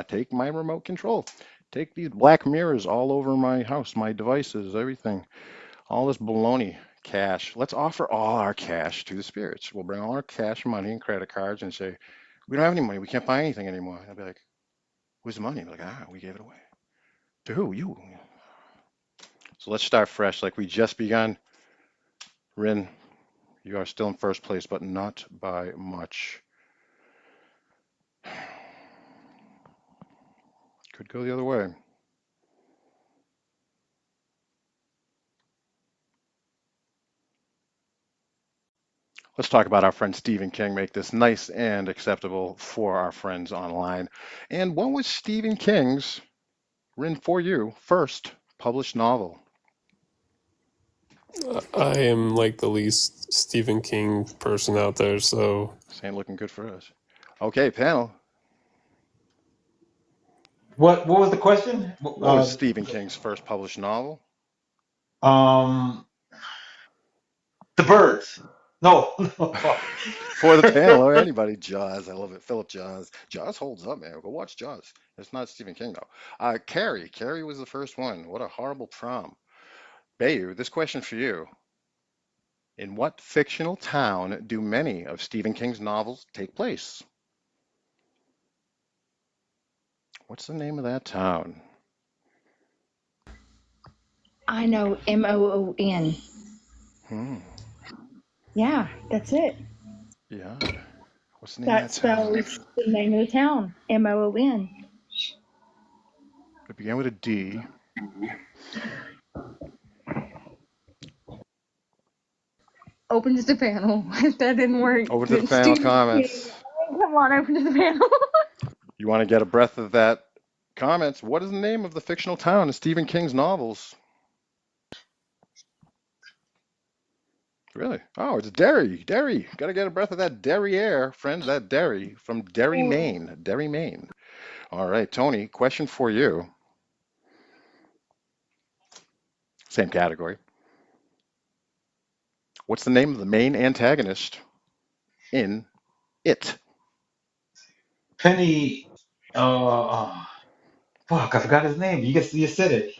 Take my remote control. Take these black mirrors all over my house, my devices, everything. All this baloney. Cash. Let's offer all our cash to the spirits. We'll bring all our cash money and credit cards and say, we don't have any money. We can't buy anything anymore. I'll be like, where's the money? I'll be like, we gave it away. To who? You. So let's start fresh like we just begun. Rin, you are still in first place, but not by much. Could go the other way. Let's talk about our friend Stephen King, make this nice and acceptable for our friends online. And what was Stephen King's, Rin, for you, first published novel? I am like the least Stephen King person out there, so. This ain't looking good for us. Okay, panel. What was the question? What was Stephen King's first published novel? The Birds. No, no. For the panel or anybody, Jaws. I love it. Philip Jaws. Jaws holds up, man. Go watch Jaws. It's not Stephen King though. Carrie. Carrie was the first one. What a horrible prom. Bayu, this question for you. In what fictional town do many of Stephen King's novels take place? What's the name of that town? I know Moon. Hmm. Yeah, that's it. Yeah. What's the name That of that town? spells the name of the town. Moon. It began with a D. Open to the panel. That didn't work. Over to the panel Stephen King. comments. Come on, open to the panel. You want to get a breath of that comments? What is the name of the fictional town in Stephen King's novels? Really? Oh, it's Derry. Derry. Got to get a breath of that Derriere, friends. That Derry from Derry, Maine. Derry, Maine. All right, Tony, question for you. Same category. What's the name of the main antagonist in It? Penny. Fuck, I forgot his name. You said it.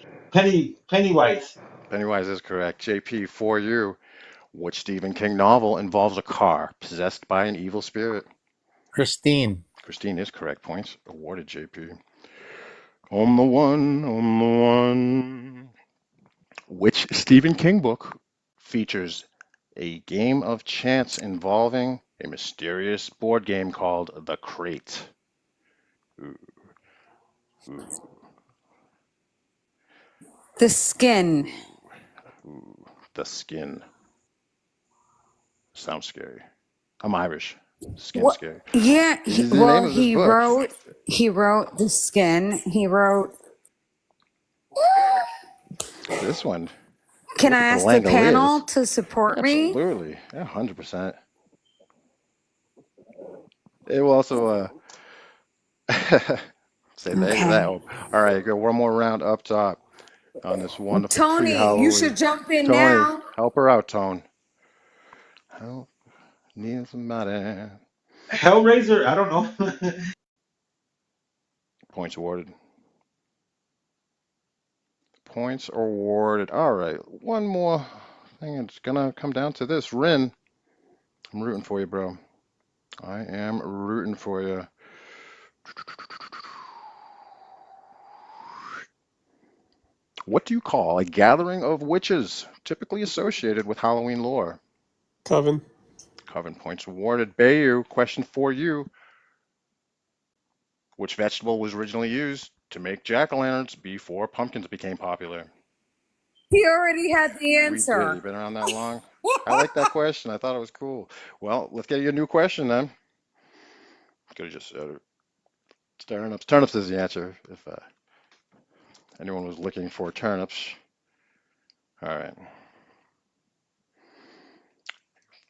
Pennywise. Pennywise is correct. JP, for you. Which Stephen King novel involves a car possessed by an evil spirit? Christine. Christine is correct. Points awarded, JP. On the one, on the one. Which Stephen King book features a game of chance involving a mysterious board game called The Crate? Ooh, ooh, The Skin. ooh. The Skin. Sounds scary. I'm Irish. Skin What? scary. Yeah. This is the name of this book. He wrote The Skin. He wrote. This one. Can I Looking for ask the panel Langoliers. to support me? Absolutely. Yeah, 100%. It will also say that. Okay. All right, go one more round up top on this wonderful Tony, you pre-Halloween. should jump in Tony, now. help her out, Tone. Help, need somebody. Hellraiser. I don't know. Points awarded. Points awarded. All right, one more thing. It's gonna come down to this. Rin, I'm rooting for you, bro. I am rooting for you. What do you call a gathering of witches typically associated with Halloween lore? Coven. Coven, points awarded. Bayu, question for you. Which vegetable was originally used to make jack-o'-lanterns before pumpkins became popular? He already had the We did. answer. You've been around that long? I like that question. I thought it was cool. Well, let's get you a new question then. Could have just said it. Turnips. Turnips is the answer if anyone was looking for turnips. All right.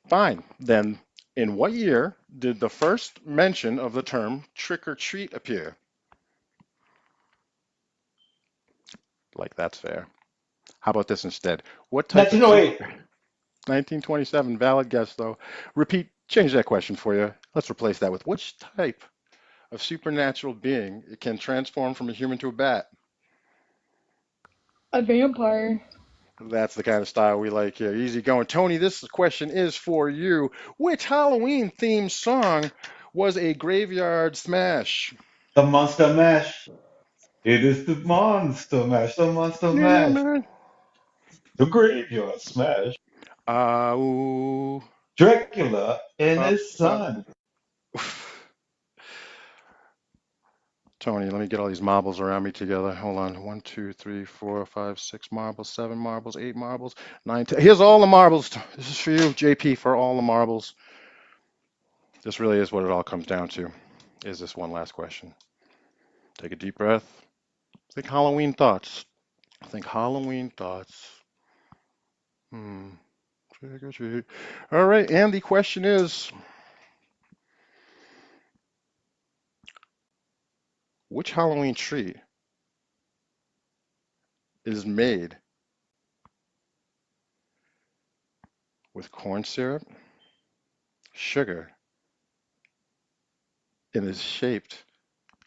Fine. Then, in what year did the first mention of the term trick or treat appear? Like, that's fair. How about this instead? What type of 1908. 1927, valid guess though. Repeat, change that question for you. Let's replace that with which type of supernatural being it can transform from a human to a bat? A vampire. That's the kind of style we like here. Easy going. Tony, this question is for you. Which Halloween themed song was a graveyard smash? The Monster Mash. It is the Monster Mash. The Monster Yeah, Mash. man. The Graveyard Smash. Ooh. Dracula and his son. Tony, let me get all these marbles around me together. Hold on. 1, 2, 3, 4, 5, 6 marbles, 7 marbles, 8 marbles, 9, 10. Here's all the marbles. This is for you, JP, for all the marbles. This really is what it all comes down to. Is this one last question? Take a deep breath. Think Halloween thoughts. Think Halloween thoughts. Trick or treat. All right, and the question is, which Halloween tree is made with corn syrup, sugar and is shaped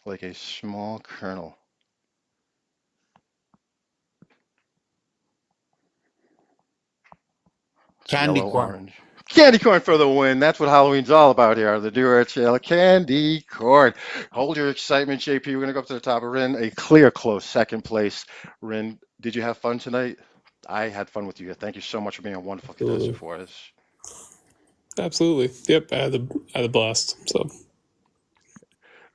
like a small kernel. It's Candy yellow corn. orange. Candy corn for the win. That's what Halloween's all about here. The Duo Channel candy corn. Hold your excitement, JP. We're gonna go up to the top of Rin. A clear, close second place. Rin, did you have fun tonight? I had fun with you. Thank you so much for being a wonderful contestant for us. Absolutely. Yep. I had a blast. So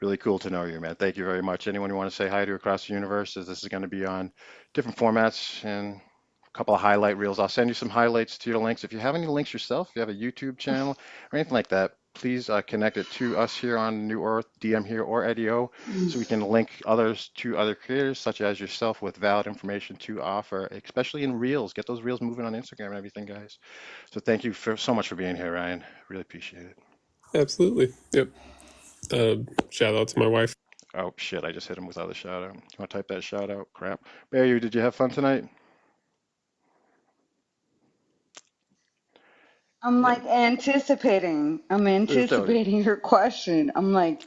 Really cool to know you, man. Thank you very much. Anyone you want to say hi to across the universe, as this is going to be on different formats and a couple of highlight reels. I'll send you some highlights to your links. If you have any links yourself, if you have a YouTube channel or anything like that, please connect it to us here on New Earth, DM here, or Eddie O, so we can link others to other creators such as yourself with valid information to offer, especially in reels. Get those reels moving on Instagram and everything, guys. So thank you so much for being here, Ryan. Really appreciate it. absolutely. Yep. Shout out to my wife. Oh shit, I just hit him without a shout out. You want to type that shout out? Crap. Bayu, did you have fun tonight? I'm like anticipating. I'm anticipating your question. I'm like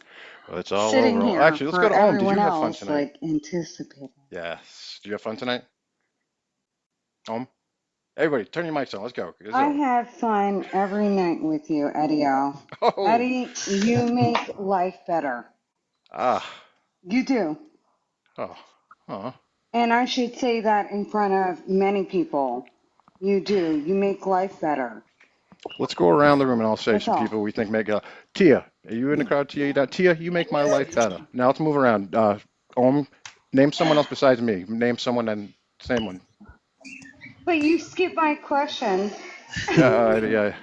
Well, it's all sitting over. here Actually, let's for go to Om. Did you everyone have fun else, tonight? like anticipating. Yes. Did you have fun tonight? Om? Everybody, turn your mics on. Let's go. I have fun every night with you, Eddie O. Oh. Eddie, you make life better. Ah. You do. Oh. Oh. And I should say that in front of many people. You do. You make life better. Let's go around the room and I'll say That's some all. people we think make Tia, are you in the crowd? Tia, Tia, you make my life better. Now let's move around. Om, name someone else besides me. Name someone and same one. But you skipped my question. Yeah.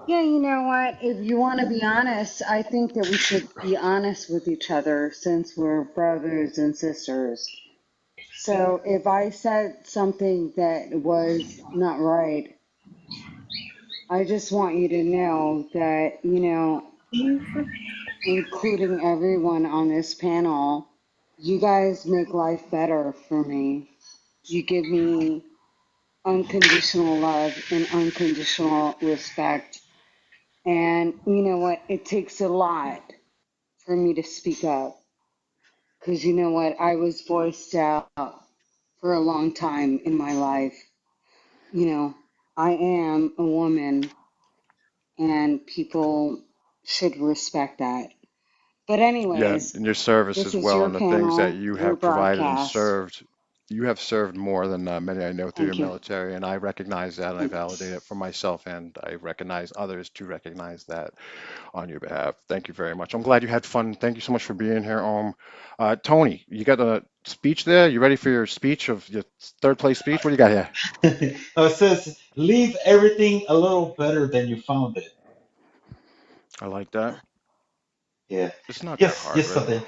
Yeah, you know what? If you want to be honest, I think that we should be honest with each other since we're brothers and sisters. So if I said something that was not right, I just want you to know that, you know, including everyone on this panel, you guys make life better for me. You give me unconditional love and unconditional respect. And you know what? It takes a lot for me to speak up. Because you know what? I was voiced out for a long time in my life. You know, I am a woman and people should respect that. But Yeah, anyways, and your service this as is well, your and the things that panel, you your have provided and broadcast. served. You have served more than many I know through Thank your you. military, and I recognize that, and I validate it for myself, and I recognize others to recognize that on your behalf. Thank you very much. I'm glad you had fun. Thank you so much for being here, Tony, you got a speech there? You ready for your speech of your third place speech? What do you got here? It says, leave everything a little better than you found it. I like that. Yeah. It's not that Yes, hard, yes, right? something.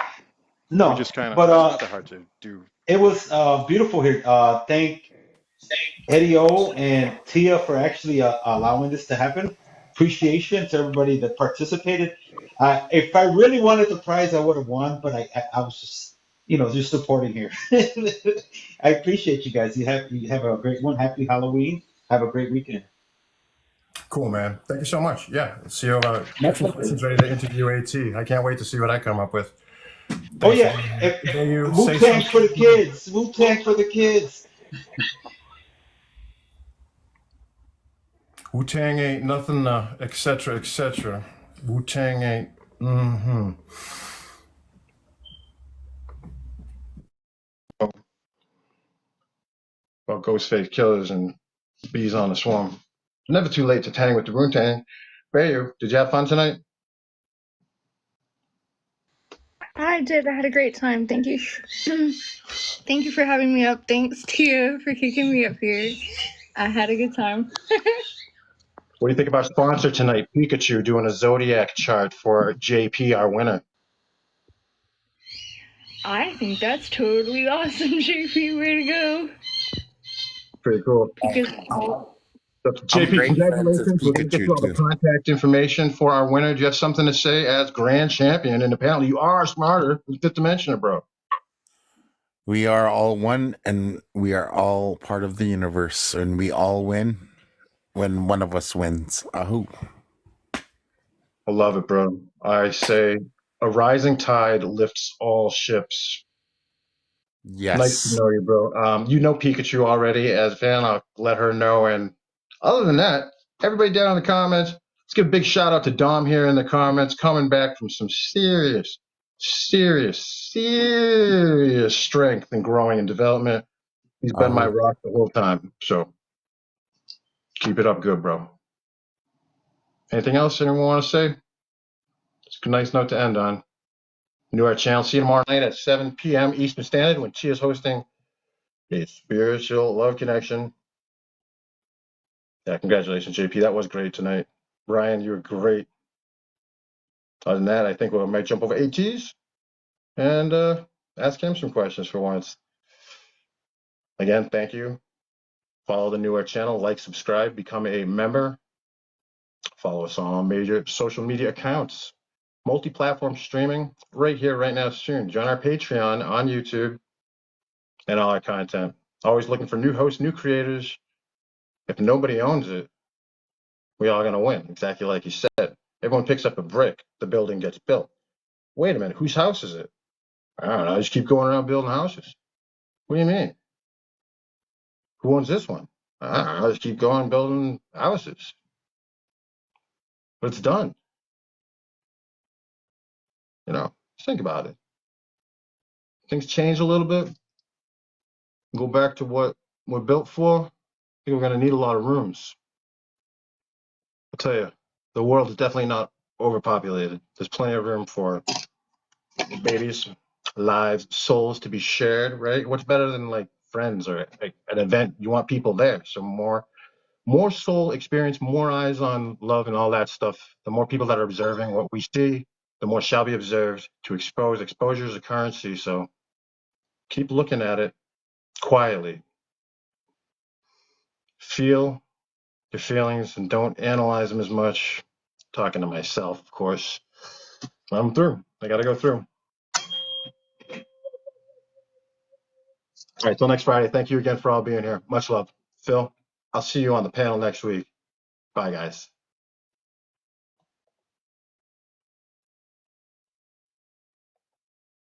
We No, just kind of, but it's not that hard to do. it was beautiful here. Thank Eddie O and Tia for actually allowing this to happen. Appreciation to everybody that participated. If I really wanted the prize, I would have won, but I was just, just supporting here. I appreciate you guys. You have a great one. Happy Halloween. Have a great weekend. Cool, man. Thank you so much. Yeah, see you. Get some questions ready to interview AT. I can't wait to see what I come up with. Oh Thanks, yeah, man. Can you Wu say Tang for the something? kids. Wu Tang for the kids. Wu Tang ain't nothing, etc., etc. Wu Tang ain't. About Ghostface Killers and Bees on the Swarm. Never too late to tang with the Wu-Tang. Bayu, did you have fun tonight? I did. I had a great time. Thank you. Thank you for having me up. Thanks to you for kicking me up here. I had a good time. What do you think about sponsor tonight, Pikachu, doing a Zodiac chart for JP, our winner? I think that's totally awesome, JP. Way to go. Pretty cool. Because JP, I'm great fans of congratulations. We're going to get you Pikachu all the too. contact information for our winner. Do you have something to say as grand champion? And apparently you are smarter than Fifth Dimensioner, bro. We are all one, and we are all part of the universe, and we all win when one of us wins. Ahoo. I love it, bro. I say a rising tide lifts all ships. Nice to Yes. know you, bro. You know Pikachu already. As a fan, I'll let her know. And other than that, everybody down in the comments, let's give a big shout out to Dom here in the comments, coming back from some serious strength and growing and development. He's been my rock the whole time. So keep it up good, bro. Anything else anyone want to say? It's a nice note to end on. New to our channel. See you tomorrow night at 7 p.m. Eastern Standard when Chia's hosting a spiritual love connection. Yeah, congratulations, JP. That was great tonight. Ryan, you were great. Other than that, I think we might jump over ATs and ask him some questions for once. Again, thank you. Follow the New Era channel, like, subscribe, become a member. Follow us on all major social media accounts. Multi-platform streaming right here, right now, soon. Join our Patreon on YouTube and all our content. Always looking for new hosts, new creators. If nobody owns it, we all gonna win. Exactly like you said. Everyone picks up a brick, the building gets built. Wait a minute, whose house is it? I don't know. I just keep going around building houses. What do you mean? Who owns this one? I don't know. I just keep going building houses. But it's done. You know, just think about it. Things change a little bit. Go back to what we're built for. I think we're gonna need a lot of rooms. I'll tell you, the world is definitely not overpopulated. There's plenty of room for babies, lives, souls to be shared, right? What's better than like friends or like an event? You want people there. So more soul experience, more eyes on love and all that stuff. The more people that are observing what we see, the more shall be observed to expose. Exposure is a currency. So keep looking at it quietly. Feel your feelings and don't analyze them as much. Talking to myself, of course. I'm through. I got to go through. All right, till next Friday. Thank you again for all being here. Much love. Phil, I'll see you on the panel next week. Bye, guys.